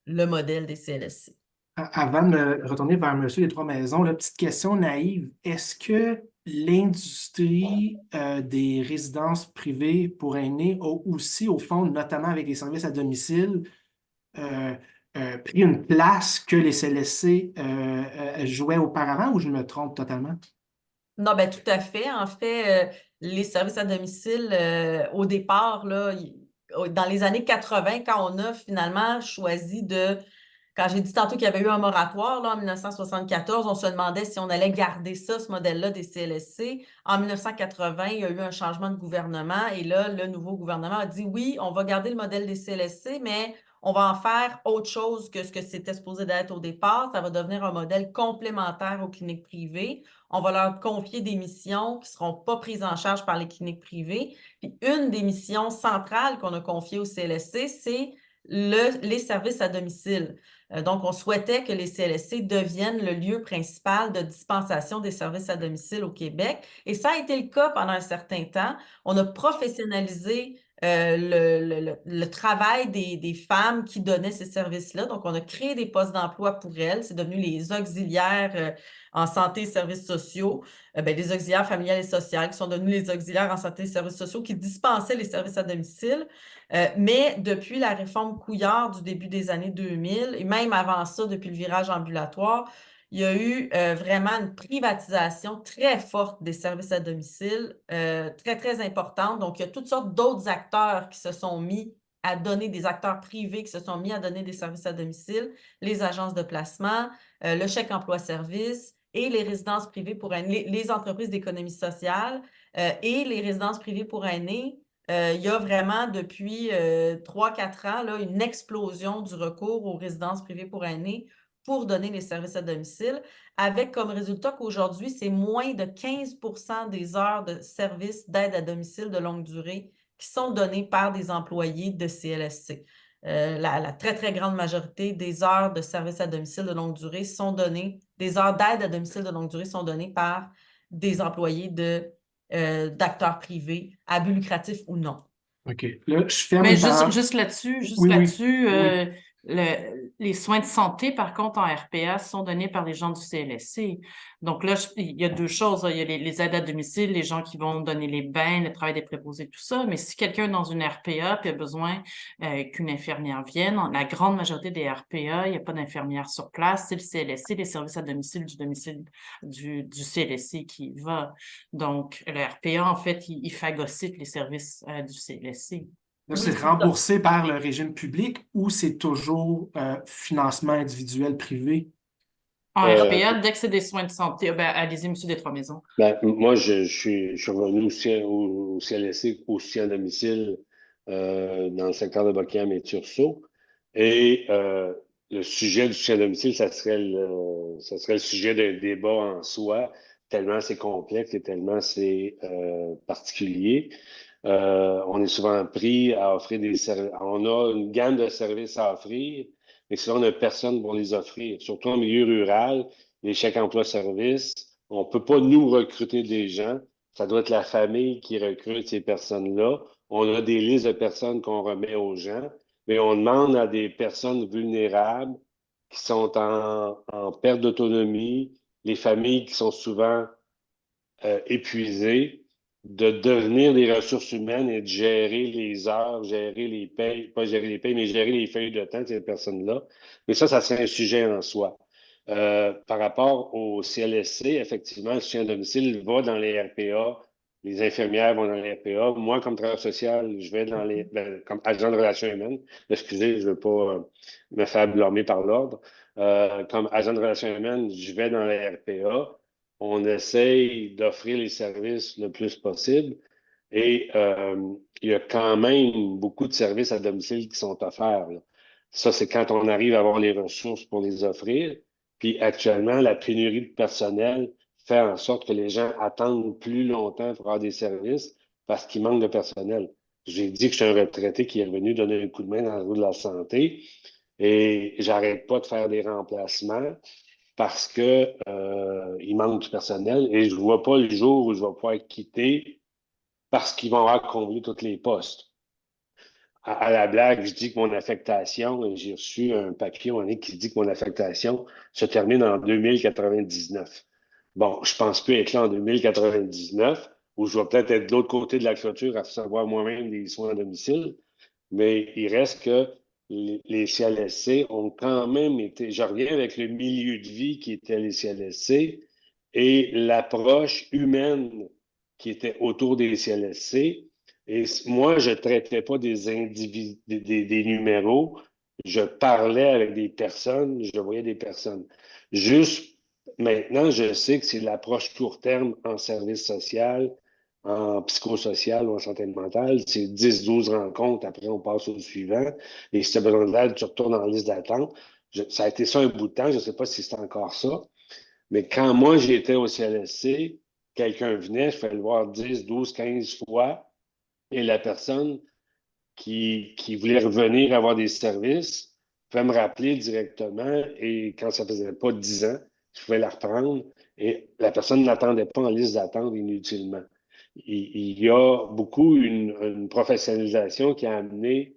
le modèle des CLSC. Avant de retourner vers Monsieur des Trois-Maisons, la petite question naïve, est-ce que l'industrie des résidences privées pour aînés a aussi, au fond, notamment avec les services à domicile, pris une place que les CLSC jouaient auparavant ou je me trompe totalement? Non, ben tout à fait. En fait, les services à domicile, au départ, là, dans les années 80, quand on a finalement choisi quand j'ai dit tantôt qu'il y avait eu un moratoire là, en 1974, on se demandait si on allait garder ça, ce modèle-là des CLSC. En 1980, il y a eu un changement de gouvernement et là, le nouveau gouvernement a dit oui, on va garder le modèle des CLSC, mais on va en faire autre chose que ce que c'était supposé d'être au départ. Ça va devenir un modèle complémentaire aux cliniques privées. On va leur confier des missions qui ne seront pas prises en charge par les cliniques privées. Puis une des missions centrales qu'on a confiées au CLSC, c'est les services à domicile. Donc, on souhaitait que les CLSC deviennent le lieu principal de dispensation des services à domicile au Québec. Et ça a été le cas pendant un certain temps. On a professionnalisé le travail des femmes qui donnaient ces services-là. Donc, on a créé des postes d'emploi pour elles. C'est devenu les auxiliaires en santé et services sociaux, les auxiliaires familiales et sociales qui sont devenus les auxiliaires en santé et services sociaux qui dispensaient les services à domicile. Mais depuis la réforme Couillard du début des années 2000, et même avant ça, depuis le virage ambulatoire, il y a eu vraiment une privatisation très forte des services à domicile, très, très importante. Donc, il y a toutes sortes d'autres acteurs qui se sont mis à donner, des acteurs privés qui se sont mis à donner des services à domicile, les agences de placement, le chèque emploi-service et les résidences privées pour aînés, les entreprises d'économie sociale et les résidences privées pour aînés. Il y a vraiment depuis 3-4 ans là, une explosion du recours aux résidences privées pour aînés pour donner les services à domicile, avec comme résultat qu'aujourd'hui, c'est moins de 15% des heures de services d'aide à domicile de longue durée qui sont données par des employés de CLSC. La très, très grande majorité des heures de services à domicile de longue durée sont données, des heures d'aide à domicile de longue durée sont données par des employés d'acteurs privés, à but lucratif ou non. OK. Là, je ferme Mais les parenthèses. juste là-dessus, Oui, oui. Oui. les soins de santé, par contre, en RPA, sont donnés par les gens du CLSC. Donc là, il y a deux choses, là. Il y a les aides à domicile, les gens qui vont donner les bains, le travail des préposés, tout ça. Mais si quelqu'un est dans une RPA puis a besoin qu'une infirmière vienne, la grande majorité des RPA, il n'y a pas d'infirmière sur place, c'est le CLSC, les services à domicile du CLSC qui y va. Donc, le RPA, en fait, il phagocyte les services du CLSC. Là, Oui, c'est c'est ça. remboursé par le régime public ou c'est toujours financement individuel privé? En Euh, RPA, dès que c'est des soins de santé, ben, allez-y, monsieur Des-Trois-Maisons. Moi, je suis revenu aussi au CLSC, au soutien à domicile dans le secteur de Buckingham et Tursault. Et le sujet du soutien à domicile, ça serait le sujet d'un débat en soi, tellement c'est complexe et tellement c'est particulier. On est souvent pris à offrir des services. On a une gamme de services à offrir, mais souvent on n'a personne pour les offrir. Surtout en milieu rural, les chèques emploi-service, on ne peut pas nous recruter des gens. Ça doit être la famille qui recrute ces personnes-là. On a des listes de personnes qu'on remet aux gens, mais on demande à des personnes vulnérables qui sont en perte d'autonomie, les familles qui sont souvent épuisés, de devenir des ressources humaines et de gérer les heures, gérer les payes, pas gérer les payes, mais gérer les feuilles de temps de ces personnes-là. Mais ça serait un sujet en soi. Par rapport au CLSC, effectivement, le soutien à domicile va dans les RPA, les infirmières vont dans les RPA. Moi, comme travailleur social, je vais comme agent de relations humaines. Excusez, je ne veux pas me faire blâmer par l'ordre. Comme agent de relations humaines, je vais dans les RPA. On essaye d'offrir les services le plus possible et il y a quand même beaucoup de services à domicile qui sont offerts, là. Ça, c'est quand on arrive à avoir les ressources pour les offrir. Puis actuellement, la pénurie de personnel fait en sorte que les gens attendent plus longtemps pour avoir des services parce qu'il manque de personnel. J'ai dit que je suis un retraité qui est revenu donner un coup de main dans le roue de la santé et j'arrête pas de faire des remplacements parce que il manque du personnel et je ne vois pas le jour où je vais pouvoir quitter parce qu'ils vont avoir comblé tous les postes. À la blague, je dis que mon affectation, j'ai reçu un papier qui dit que mon affectation se termine en 2099. Bon, je pense plus être là en 2099, où je vais peut-être être de l'autre côté de la clôture à recevoir moi-même des soins à domicile, mais il reste que les CLSC ont quand même été. Je reviens avec le milieu de vie qui était les CLSC et l'approche humaine qui était autour des CLSC. Et moi, je ne traitais pas des individus, des numéros. Je parlais avec des personnes, je voyais des personnes. Juste maintenant, je sais que c'est l'approche court terme en service social, en psychosocial ou en santé mentale. C'est 10-12 rencontres. Après, on passe au suivant. Et si tu as besoin d'aide, tu retournes en liste d'attente. Ça a été ça un bout de temps. Je ne sais pas si c'est encore ça. Mais quand moi, j'étais au CLSC, quelqu'un venait, je fais le voir 10, 12, 15 fois. Et la personne qui voulait revenir avoir des services pouvait me rappeler directement. Et quand ça faisait pas 10 ans, je pouvais la reprendre. Et la personne n'attendait pas en liste d'attente inutilement. Il y a beaucoup une professionnalisation qui a amené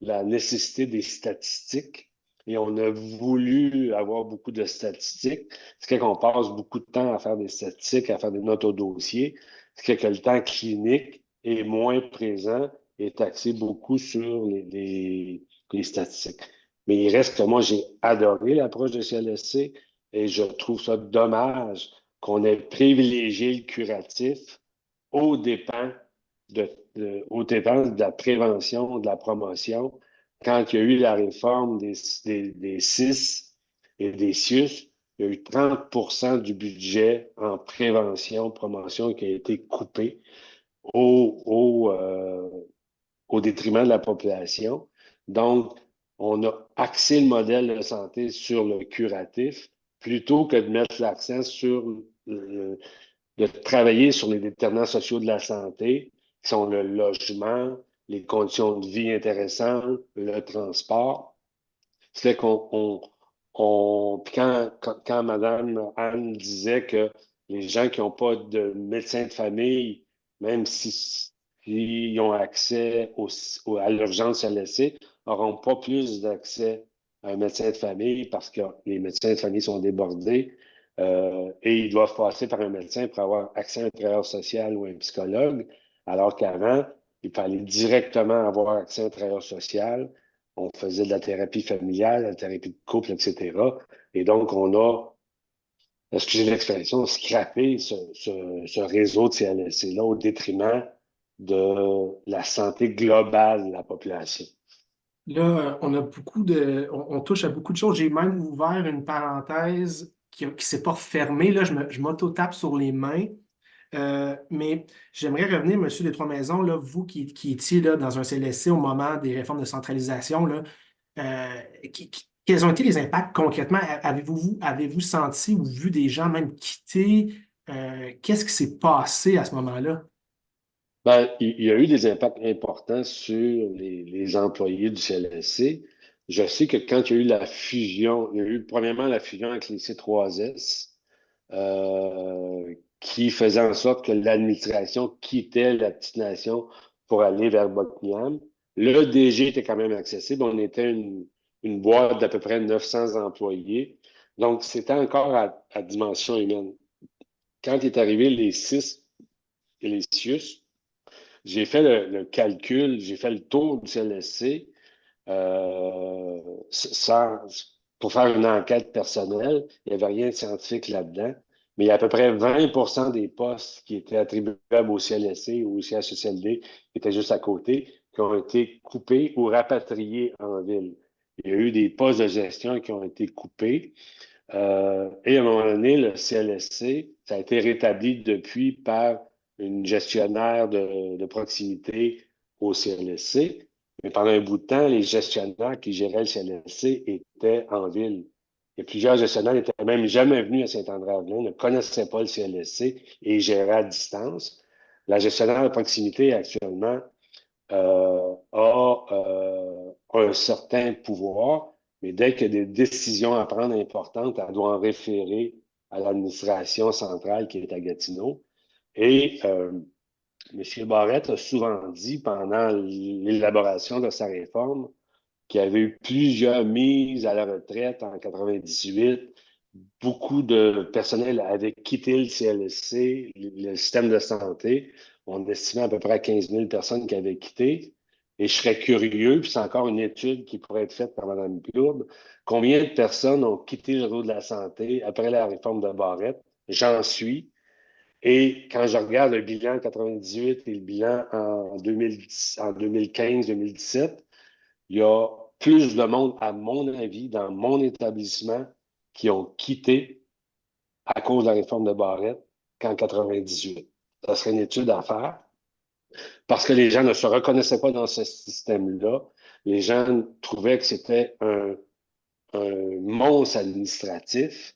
la nécessité des statistiques et on a voulu avoir beaucoup de statistiques. Ce qui fait qu'on passe beaucoup de temps à faire des statistiques, à faire des notes au dossier. Ce qui fait que le temps clinique est moins présent et est axé beaucoup sur les statistiques. Mais il reste que moi, j'ai adoré l'approche de CLSC. et je trouve ça dommage qu'on ait privilégié le curatif aux dépens aux dépens de la prévention, de la promotion. Quand il y a eu la réforme des CIS et des CIUS, il y a eu 30 du budget en prévention, promotion qui a été coupé au, au, euh, au détriment de la population. Donc, on a axé le modèle de santé sur le curatif plutôt que de mettre l'accent sur de travailler sur les déterminants sociaux de la santé, qui sont le logement, les conditions de vie intéressantes, le transport. C'est puis quand Mme Anne disait que les gens qui n'ont pas de médecin de famille, même s'ils ont accès à l'urgence CLSC, n'auront pas plus d'accès à un médecin de famille parce que les médecins de famille sont débordés et ils doivent passer par un médecin pour avoir accès à un travailleur social ou un psychologue, alors qu'avant, il fallait directement avoir accès à un travailleur social. On faisait de la thérapie familiale, de la thérapie de couple, etc. Et donc, on a, excusez l'expression, scrappé ce réseau de CLSC-là au détriment de la santé globale de la population. Là, on a on touche à beaucoup de choses. J'ai même ouvert une parenthèse qui ne s'est pas fermée. Là, je m'auto-tape sur les mains. Mais j'aimerais revenir, Monsieur des Trois-Maisons, là, vous qui étiez là, dans un CLSC au moment des réformes de centralisation, là, quels ont été les impacts concrètement? Avez-vous senti ou vu des gens même quitter? Qu'est-ce qui s'est passé à ce moment-là? Ben, il y a eu des impacts importants sur les employés du CLSC. Je sais que quand il y a eu la fusion, il y a eu premièrement la fusion avec les C3S, qui faisait en sorte que l'administration quittait la petite nation pour aller vers Buckingham. Le DG était quand même accessible. On était une boîte d'à peu près 900 employés. Donc, c'était encore à dimension humaine. Quand est arrivé les CIS et les CIUS, j'ai fait le calcul, j'ai fait le tour du CLSC sans, pour faire une enquête personnelle. Il n'y avait rien de scientifique là-dedans. Mais il y a à peu près 20 des postes qui étaient attribuables au CLSC ou au CHSLD, qui étaient juste à côté, qui ont été coupés ou rapatriés en ville. Il y a eu des postes de gestion qui ont été coupés. Et à un moment donné, le CLSC, ça a été rétabli depuis par une gestionnaire de proximité au CLSC. Mais pendant un bout de temps, les gestionnaires qui géraient le CLSC étaient en ville. Et plusieurs gestionnaires n'étaient même jamais venus à Saint-André-Avelin, ne connaissaient pas le CLSC et géraient à distance. La gestionnaire de proximité actuellement a un certain pouvoir, mais dès qu'il y a des décisions à prendre importantes, elle doit en référer à l'administration centrale qui est à Gatineau. Et M. Barrette a souvent dit pendant l'élaboration de sa réforme qu'il y avait eu plusieurs mises à la retraite en 98. Beaucoup de personnel avait quitté le CLSC, le système de santé. On estimait à peu près à 15 000 personnes qui avaient quitté. Et je serais curieux, puis c'est encore une étude qui pourrait être faite par Mme Plourde, combien de personnes ont quitté le réseau de la santé après la réforme de Barrette? J'en suis. Et quand je regarde le bilan en 98 et le bilan en 2010, en 2015-2017, il y a plus de monde, à mon avis, dans mon établissement, qui ont quitté à cause de la réforme de Barrette qu'en 98. Ça serait une étude à faire parce que les gens ne se reconnaissaient pas dans ce système-là. Les gens trouvaient que c'était un monstre administratif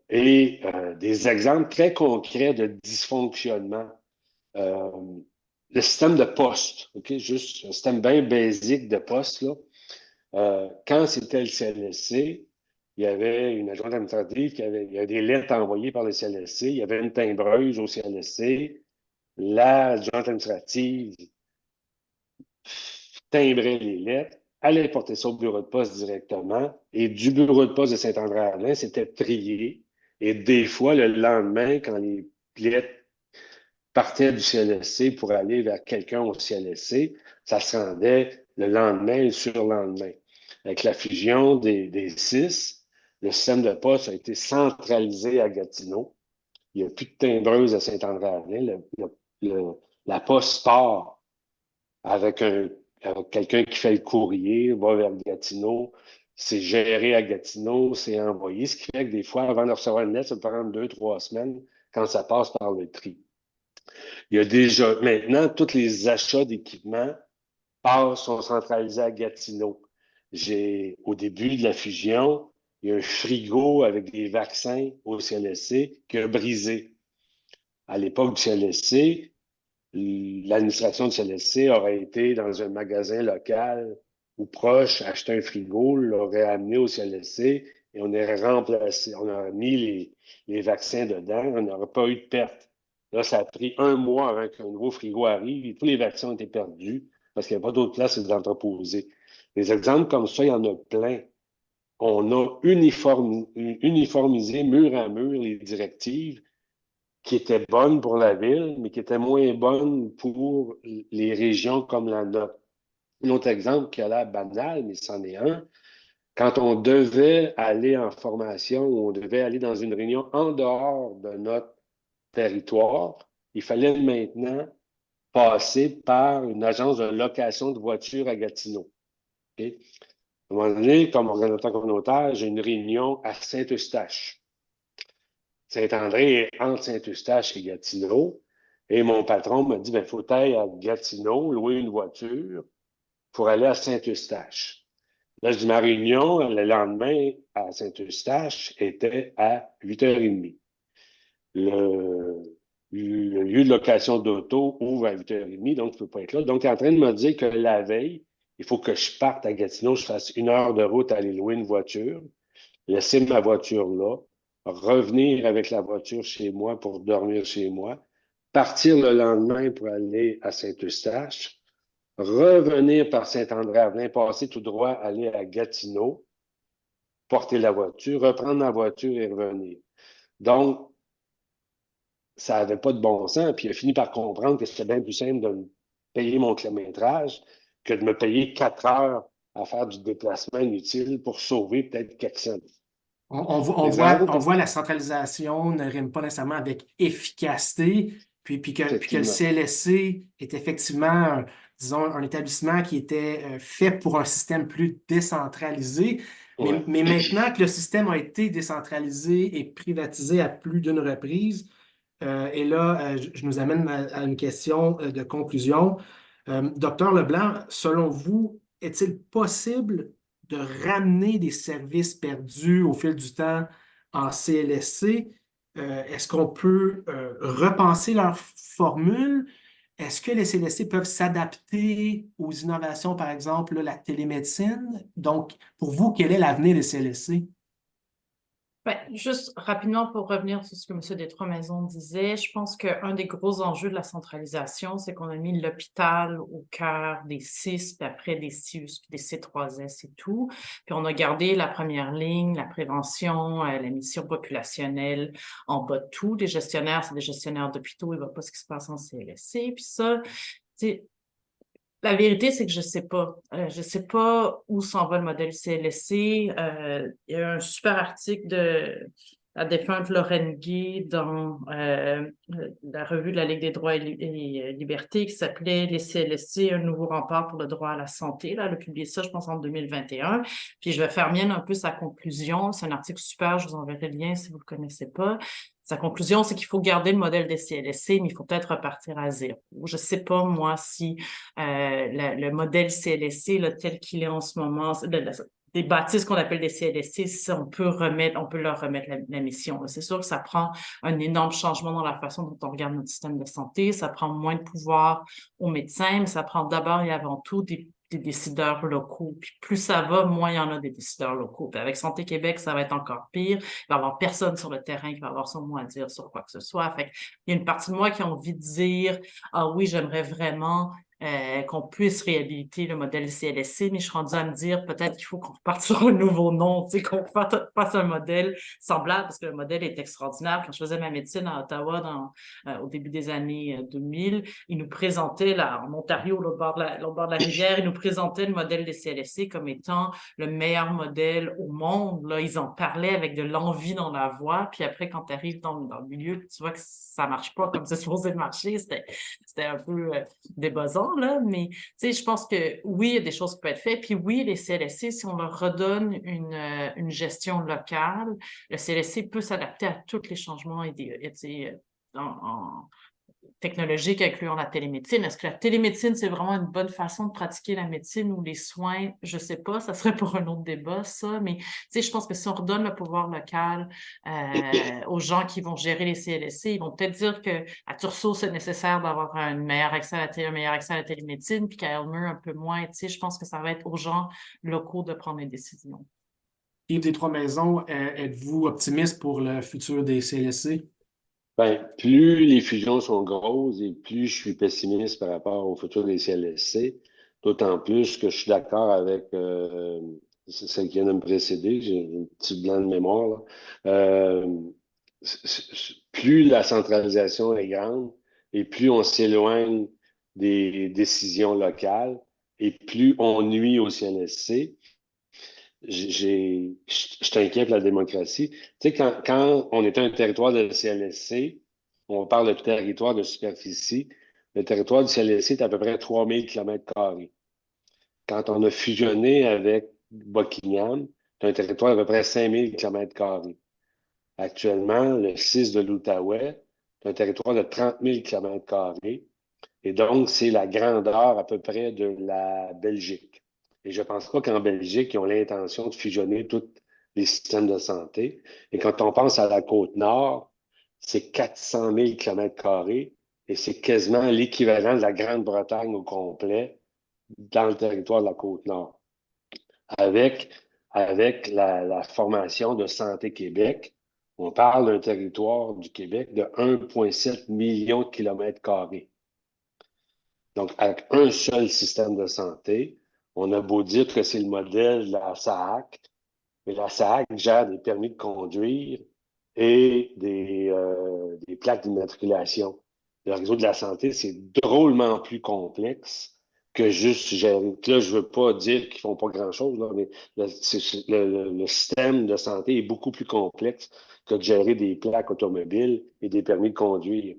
et des exemples très concrets de dysfonctionnement. Euh, le système de poste, OK, juste un système bien basique de poste, là. Quand c'était le CLSC, il y avait une adjointe administrative il y avait des lettres envoyées par le CLSC, il y avait une timbreuse au CLSC, l'adjointe administrative timbrait les lettres, allait porter ça au bureau de poste directement, et du bureau de poste de Saint-André-Avelin, c'était trié. Et des fois, le lendemain, quand les lettres partaient du CLSC pour aller vers quelqu'un au CLSC, ça se rendait le lendemain et le surlendemain. Avec la fusion des CIS, le système de poste a été centralisé à Gatineau. Il n'y a plus de timbreuse à Saint-André-Avelin. La poste part avec quelqu'un qui fait le courrier, va vers Gatineau. C'est géré à Gatineau, c'est envoyé. Ce qui fait que des fois, avant de recevoir une lettre, ça peut prendre 2, 3 semaines quand ça passe par le tri. Il y a déjà, maintenant, tous les achats d'équipements sont centralisés à Gatineau. Au début de la fusion, il y a un frigo avec des vaccins au CLSC qui a brisé. À l'époque du CLSC, l'administration du CLSC aurait été dans un magasin local ou proche, acheter un frigo, l'aurait amené au CLSC et on aurait remplacé, on aurait mis les vaccins dedans, on n'aurait pas eu de perte. Là, ça a pris 1 mois avant qu'un nouveau frigo arrive et tous les vaccins ont été perdus parce qu'il n'y a pas d'autre place que d'entreposer. Des exemples comme ça, il y en a plein. On a uniformisé mur à mur les directives qui étaient bonnes pour la ville, mais qui étaient moins bonnes pour les régions comme la nôtre. Un autre exemple qui a l'air banal, mais c'en est un, quand on devait aller en formation ou on devait aller dans une réunion en dehors de notre territoire, il fallait maintenant passer par une agence de location de voitures à Gatineau. Okay? À un moment donné, comme organisateur communautaire, j'ai une réunion à Saint-Eustache. Saint-André est entre Saint-Eustache et Gatineau. Et mon patron m'a dit, il faut aller à Gatineau, louer une voiture pour aller à Saint-Eustache. Là, je dis, ma réunion, le lendemain, à Saint-Eustache, était à 8h30. Le lieu de location d'auto ouvre à 8h30, donc je ne peux pas être là. Donc, il est en train de me dire que la veille, il faut que je parte à Gatineau, je fasse 1 heure de route à aller louer une voiture, laisser ma voiture là, revenir avec la voiture chez moi pour dormir chez moi, partir le lendemain pour aller à Saint-Eustache, revenir par Saint-André-Avelin, passer tout droit, aller à Gatineau, porter la voiture, reprendre la voiture et revenir. Donc, ça n'avait pas de bon sens. Puis il a fini par comprendre que c'était bien plus simple de me payer mon kilométrage que de me payer 4 heures à faire du déplacement inutile pour sauver peut-être quelques cents. On voit la centralisation ne rime pas nécessairement avec efficacité, puis que le CLSC est effectivement, disons, un établissement qui était fait pour un système plus décentralisé. Ouais. Mais maintenant que le système a été décentralisé et privatisé à plus d'une reprise, et là, je nous amène à une question de conclusion. Docteur Leblanc, selon vous, est-il possible de ramener des services perdus au fil du temps en CLSC? Est-ce qu'on peut repenser leur formule? Est-ce que les CLSC peuvent s'adapter aux innovations, par exemple, la télémédecine? Donc, pour vous, quel est l'avenir des CLSC? Juste rapidement pour revenir sur ce que M. Détrois-Maisons disait, je pense qu'un des gros enjeux de la centralisation, c'est qu'on a mis l'hôpital au cœur des CIS, puis après des CIUS, puis des C3S et tout. Puis on a gardé la première ligne, la prévention, la mission populationnelle en bas de tout. Les gestionnaires, c'est des gestionnaires d'hôpitaux, ils ne voient pas ce qui se passe en CLSC. Puis ça, c'est... La vérité, c'est que je sais pas. Je sais pas où s'en va le modèle CLSC. Il y a un super article de la défunte Lorraine Gay dans la revue de la Ligue des droits et libertés qui s'appelait « Les CLSC, un nouveau rempart pour le droit à la santé ». Là, elle a publié ça, je pense, en 2021. Puis je vais faire mienne un peu sa conclusion. C'est un article super, je vous enverrai le lien si vous le connaissez pas. Sa conclusion, c'est qu'il faut garder le modèle des CLSC, mais il faut peut-être repartir à zéro. Je ne sais pas, moi, si le modèle CLSC, là, tel qu'il est en ce moment, des bâtisses qu'on appelle des CLSC, si on peut leur remettre la mission. C'est sûr que ça prend un énorme changement dans la façon dont on regarde notre système de santé, ça prend moins de pouvoir aux médecins, mais ça prend d'abord et avant tout des décideurs locaux. Puis plus ça va, moins il y en a des décideurs locaux. Puis avec Santé Québec, ça va être encore pire. Il va y avoir personne sur le terrain qui va avoir son mot à dire sur quoi que ce soit. Fait qu'il y a une partie de moi qui a envie de dire « Ah oui, j'aimerais vraiment qu'on puisse réhabiliter le modèle CLSC, mais je suis rendue à me dire peut-être qu'il faut qu'on reparte sur un nouveau nom, tu sais, qu'on fasse un modèle semblable, parce que le modèle est extraordinaire. Quand je faisais ma médecine à Ottawa au début des années 2000, ils nous présentaient, là, en Ontario, l'autre bord de la rivière, ils nous présentaient le modèle des CLSC comme étant le meilleur modèle au monde. Là, ils en parlaient avec de l'envie dans la voix, puis après, quand tu arrives dans le milieu, tu vois que ça marche pas comme c'est supposé marcher. C'était un peu débuzzant, là, mais tu sais, je pense que oui, il y a des choses qui peuvent être faites, puis oui, les CLSC, si on leur redonne une gestion locale, le CLSC peut s'adapter à tous les changements technologiques, incluant la télémédecine. Est-ce que la télémédecine, c'est vraiment une bonne façon de pratiquer la médecine ou les soins? Je sais pas, ça serait pour un autre débat, ça, mais tu sais, je pense que si on redonne le pouvoir local aux gens qui vont gérer les CLSC, ils vont peut-être dire que à Tursault, c'est nécessaire d'avoir un meilleur accès à la télémédecine, puis qu'à Elmer, un peu moins. Tu sais, je pense que ça va être aux gens locaux de prendre les décisions. Yves des Trois-Maisons, êtes-vous optimiste pour le futur des CLSC? Ben, plus les fusions sont grosses et plus je suis pessimiste par rapport au futur des CLSC, d'autant plus que je suis d'accord avec celle qui vient de me précéder, j'ai un petit blanc de mémoire, là. Plus la centralisation est grande et plus on s'éloigne des décisions locales et plus on nuit au CLSC. Je t'inquiète la démocratie. Tu sais, quand on était un territoire de CLSC, on parle de territoire de superficie, le territoire du CLSC est à peu près 3 000 km². Quand on a fusionné avec Buckingham, c'est un territoire d'à peu près 5 000 km². Actuellement, le 6 de l'Outaouais, c'est un territoire de 30 000 km². Et donc, c'est la grandeur à peu près de la Belgique. Et je ne pense pas qu'en Belgique, ils ont l'intention de fusionner tous les systèmes de santé. Et quand on pense à la Côte-Nord, c'est 400 000 km² et c'est quasiment l'équivalent de la Grande-Bretagne au complet dans le territoire de la Côte-Nord. Avec la formation de Santé Québec, on parle d'un territoire du Québec de 1,7 million de km². Donc, avec un seul système de santé, on a beau dire que c'est le modèle de la SAAC, mais la SAAC gère des permis de conduire et des plaques d'immatriculation. Le réseau de la santé, c'est drôlement plus complexe que juste gérer. Là, je veux pas dire qu'ils font pas grand-chose, là, mais le système de santé est beaucoup plus complexe que de gérer des plaques automobiles et des permis de conduire.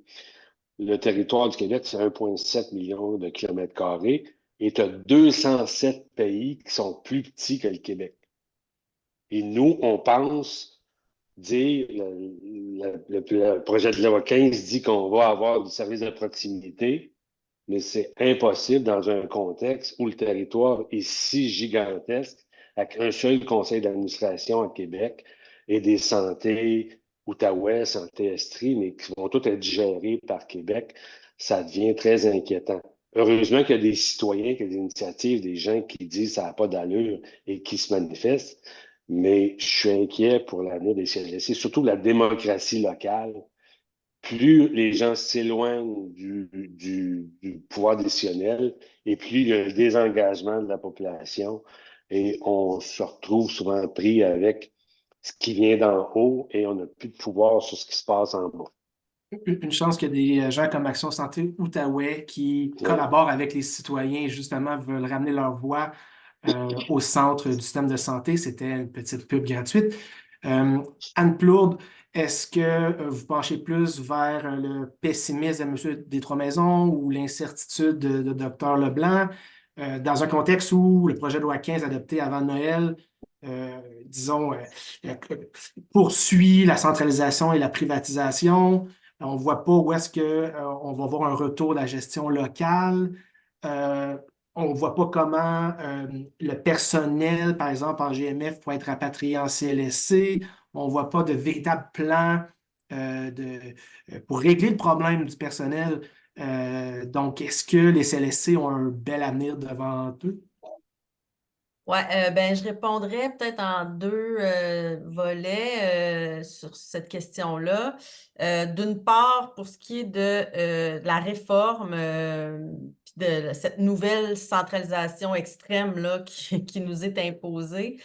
Le territoire du Québec, c'est 1,7 million de km² et tu as 207 pays qui sont plus petits que le Québec. Et nous, on pense dire, le projet de loi 15 dit qu'on va avoir du service de proximité, mais c'est impossible dans un contexte où le territoire est si gigantesque, avec un seul conseil d'administration à Québec et des santé Outaouais, santé Estrie, mais qui vont tous être gérés par Québec. Ça devient très inquiétant. Heureusement qu'il y a des citoyens, qu'il y a des initiatives, des gens qui disent que ça n'a pas d'allure et qui se manifestent, mais je suis inquiet pour l'avenir des CLSC, surtout la démocratie locale. Plus les gens s'éloignent du pouvoir décisionnel et plus il y a un désengagement de la population et on se retrouve souvent pris avec ce qui vient d'en haut et on n'a plus de pouvoir sur ce qui se passe en bas. Une chance qu'il y a des gens comme Action Santé Outaouais qui Ouais. collaborent avec les citoyens et justement veulent ramener leur voix au centre du système de santé. C'était une petite pub gratuite. Anne Plourde, est-ce que vous penchez plus vers le pessimisme de M. Des-Trois-Maisons ou l'incertitude de Dr Leblanc dans un contexte où le projet de loi 15 adopté avant Noël, disons, poursuit la centralisation et la privatisation? On ne voit pas où est-ce qu'on va voir un retour de la gestion locale. On ne voit pas comment le personnel, par exemple, en GMF, pourrait être rapatrié en CLSC. On ne voit pas de véritable plan pour régler le problème du personnel. Donc, est-ce que les CLSC ont un bel avenir devant eux? Ouais, ben, je répondrais peut-être en deux volets sur cette question-là. D'une part, pour ce qui est de la réforme, puis cette nouvelle centralisation extrême là, qui nous est imposée.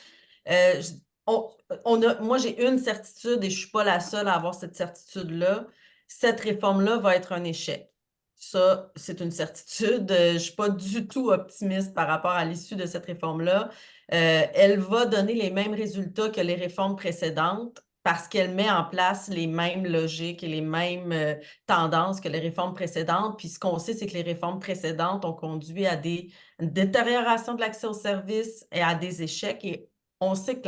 Moi, j'ai une certitude et je ne suis pas la seule à avoir cette certitude-là. Cette réforme-là va être un échec. Ça, c'est une certitude. Je ne suis pas du tout optimiste par rapport à l'issue de cette réforme-là. Elle va donner les mêmes résultats que les réformes précédentes parce qu'elle met en place les mêmes logiques et les mêmes tendances que les réformes précédentes. Puis ce qu'on sait, c'est que les réformes précédentes ont conduit à une détérioration de l'accès aux services et à des échecs. Et on sait que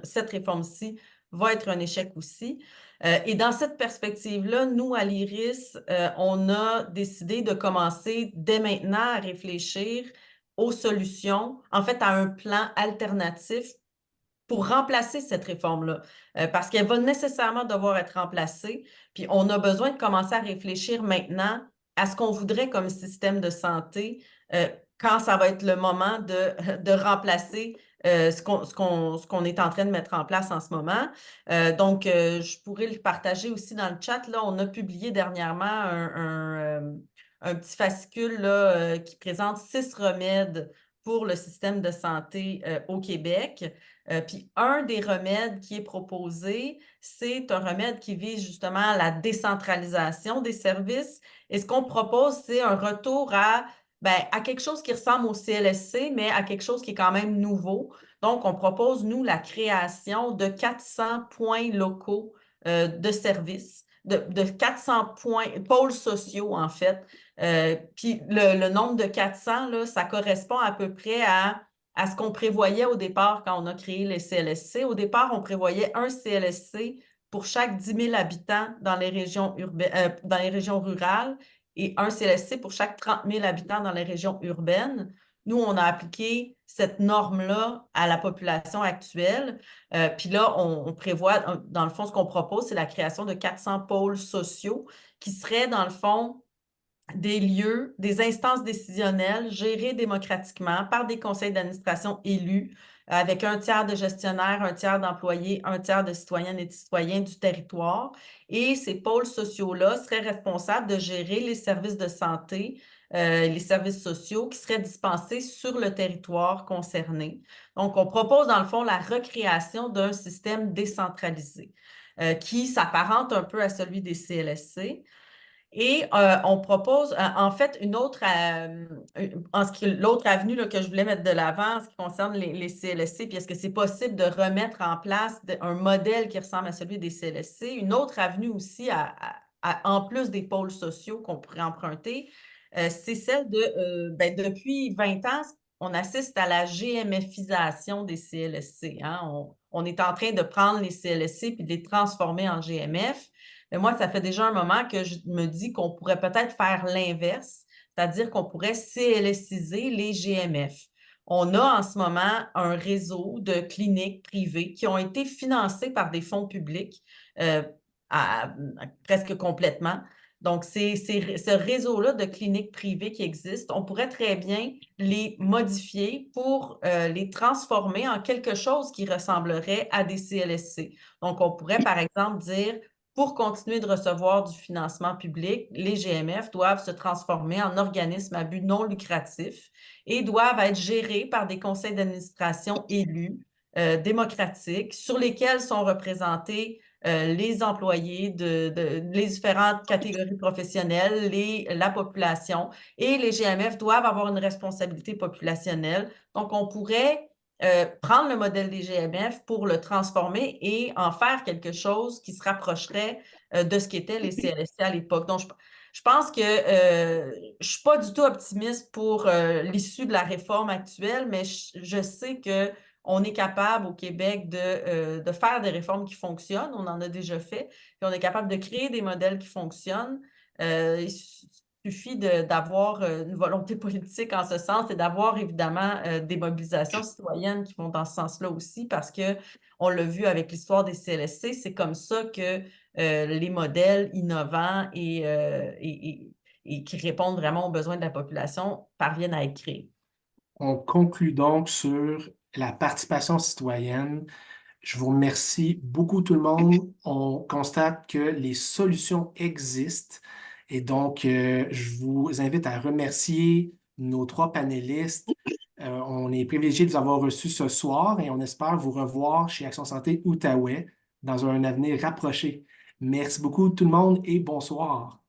cette réforme-ci va être un échec aussi. Et dans cette perspective-là, nous, à l'IRIS, on a décidé de commencer dès maintenant à réfléchir aux solutions, en fait, à un plan alternatif pour remplacer cette réforme-là, parce qu'elle va nécessairement devoir être remplacée. Puis on a besoin de commencer à réfléchir maintenant à ce qu'on voudrait comme système de santé quand ça va être le moment de remplacer ce qu'on est en train de mettre en place en ce moment. Donc, je pourrais le partager aussi dans le chat. Là, on a publié dernièrement un petit fascicule là, qui présente 6 remèdes pour le système de santé au Québec. Puis un des remèdes qui est proposé, c'est un remède qui vise justement à la décentralisation des services. Et ce qu'on propose, c'est un retour à quelque chose qui ressemble au CLSC, mais à quelque chose qui est quand même nouveau. Donc, on propose, nous, la création de 400 points locaux de services, de 400 pôles sociaux, en fait. Puis le nombre de 400, là, ça correspond à peu près à ce qu'on prévoyait au départ quand on a créé les CLSC. Au départ, on prévoyait un CLSC pour chaque 10 000 habitants dans les régions rurales et un CLSC pour chaque 30 000 habitants dans les régions urbaines. Nous, on a appliqué cette norme-là à la population actuelle. Puis là, on prévoit, dans le fond, ce qu'on propose, c'est la création de 400 pôles sociaux qui seraient, dans le fond, des lieux, des instances décisionnelles gérées démocratiquement par des conseils d'administration élus avec un tiers de gestionnaires, un tiers d'employés, un tiers de citoyennes et de citoyens du territoire. Et ces pôles sociaux-là seraient responsables de gérer les services de santé, les services sociaux qui seraient dispensés sur le territoire concerné. Donc, on propose dans le fond la recréation d'un système décentralisé qui s'apparente un peu à celui des CLSC. Et on propose, en fait, l'autre avenue là, que je voulais mettre de l'avant en ce qui concerne les CLSC, puis est-ce que c'est possible de remettre en place un modèle qui ressemble à celui des CLSC? Une autre avenue aussi, en plus des pôles sociaux qu'on pourrait emprunter, c'est celle depuis 20 ans, on assiste à la GMFisation des CLSC. Hein? On est en train de prendre les CLSC puis de les transformer en GMF. Mais moi, ça fait déjà un moment que je me dis qu'on pourrait peut-être faire l'inverse, c'est-à-dire qu'on pourrait CLSiser les GMF. On a en ce moment un réseau de cliniques privées qui ont été financées par des fonds publics presque complètement. Donc, c'est ce réseau-là de cliniques privées qui existe, on pourrait très bien les modifier pour les transformer en quelque chose qui ressemblerait à des CLSC. Donc, on pourrait, par exemple, dire pour continuer de recevoir du financement public, les GMF doivent se transformer en organismes à but non lucratif et doivent être gérés par des conseils d'administration élus, démocratiques, sur lesquels sont représentés les employés les différentes catégories professionnelles, la population. Et les GMF doivent avoir une responsabilité populationnelle. Donc, on pourrait prendre le modèle des GMF pour le transformer et en faire quelque chose qui se rapprocherait de ce qu'étaient les CLSC à l'époque. Donc, je pense que je ne suis pas du tout optimiste pour l'issue de la réforme actuelle, mais je sais qu'on est capable au Québec de faire des réformes qui fonctionnent. On en a déjà fait. Puis on est capable de créer des modèles qui fonctionnent. Il suffit d'avoir une volonté politique en ce sens et d'avoir évidemment des mobilisations citoyennes qui vont dans ce sens-là aussi parce qu'on l'a vu avec l'histoire des CLSC, c'est comme ça que les modèles innovants et qui répondent vraiment aux besoins de la population parviennent à être créés. On conclut donc sur la participation citoyenne. Je vous remercie beaucoup tout le monde. On constate que les solutions existent et donc je vous invite à remercier nos 3 panélistes. On est privilégié de vous avoir reçus ce soir et on espère vous revoir chez Action Santé Outaouais dans un avenir rapproché. Merci beaucoup tout le monde et bonsoir.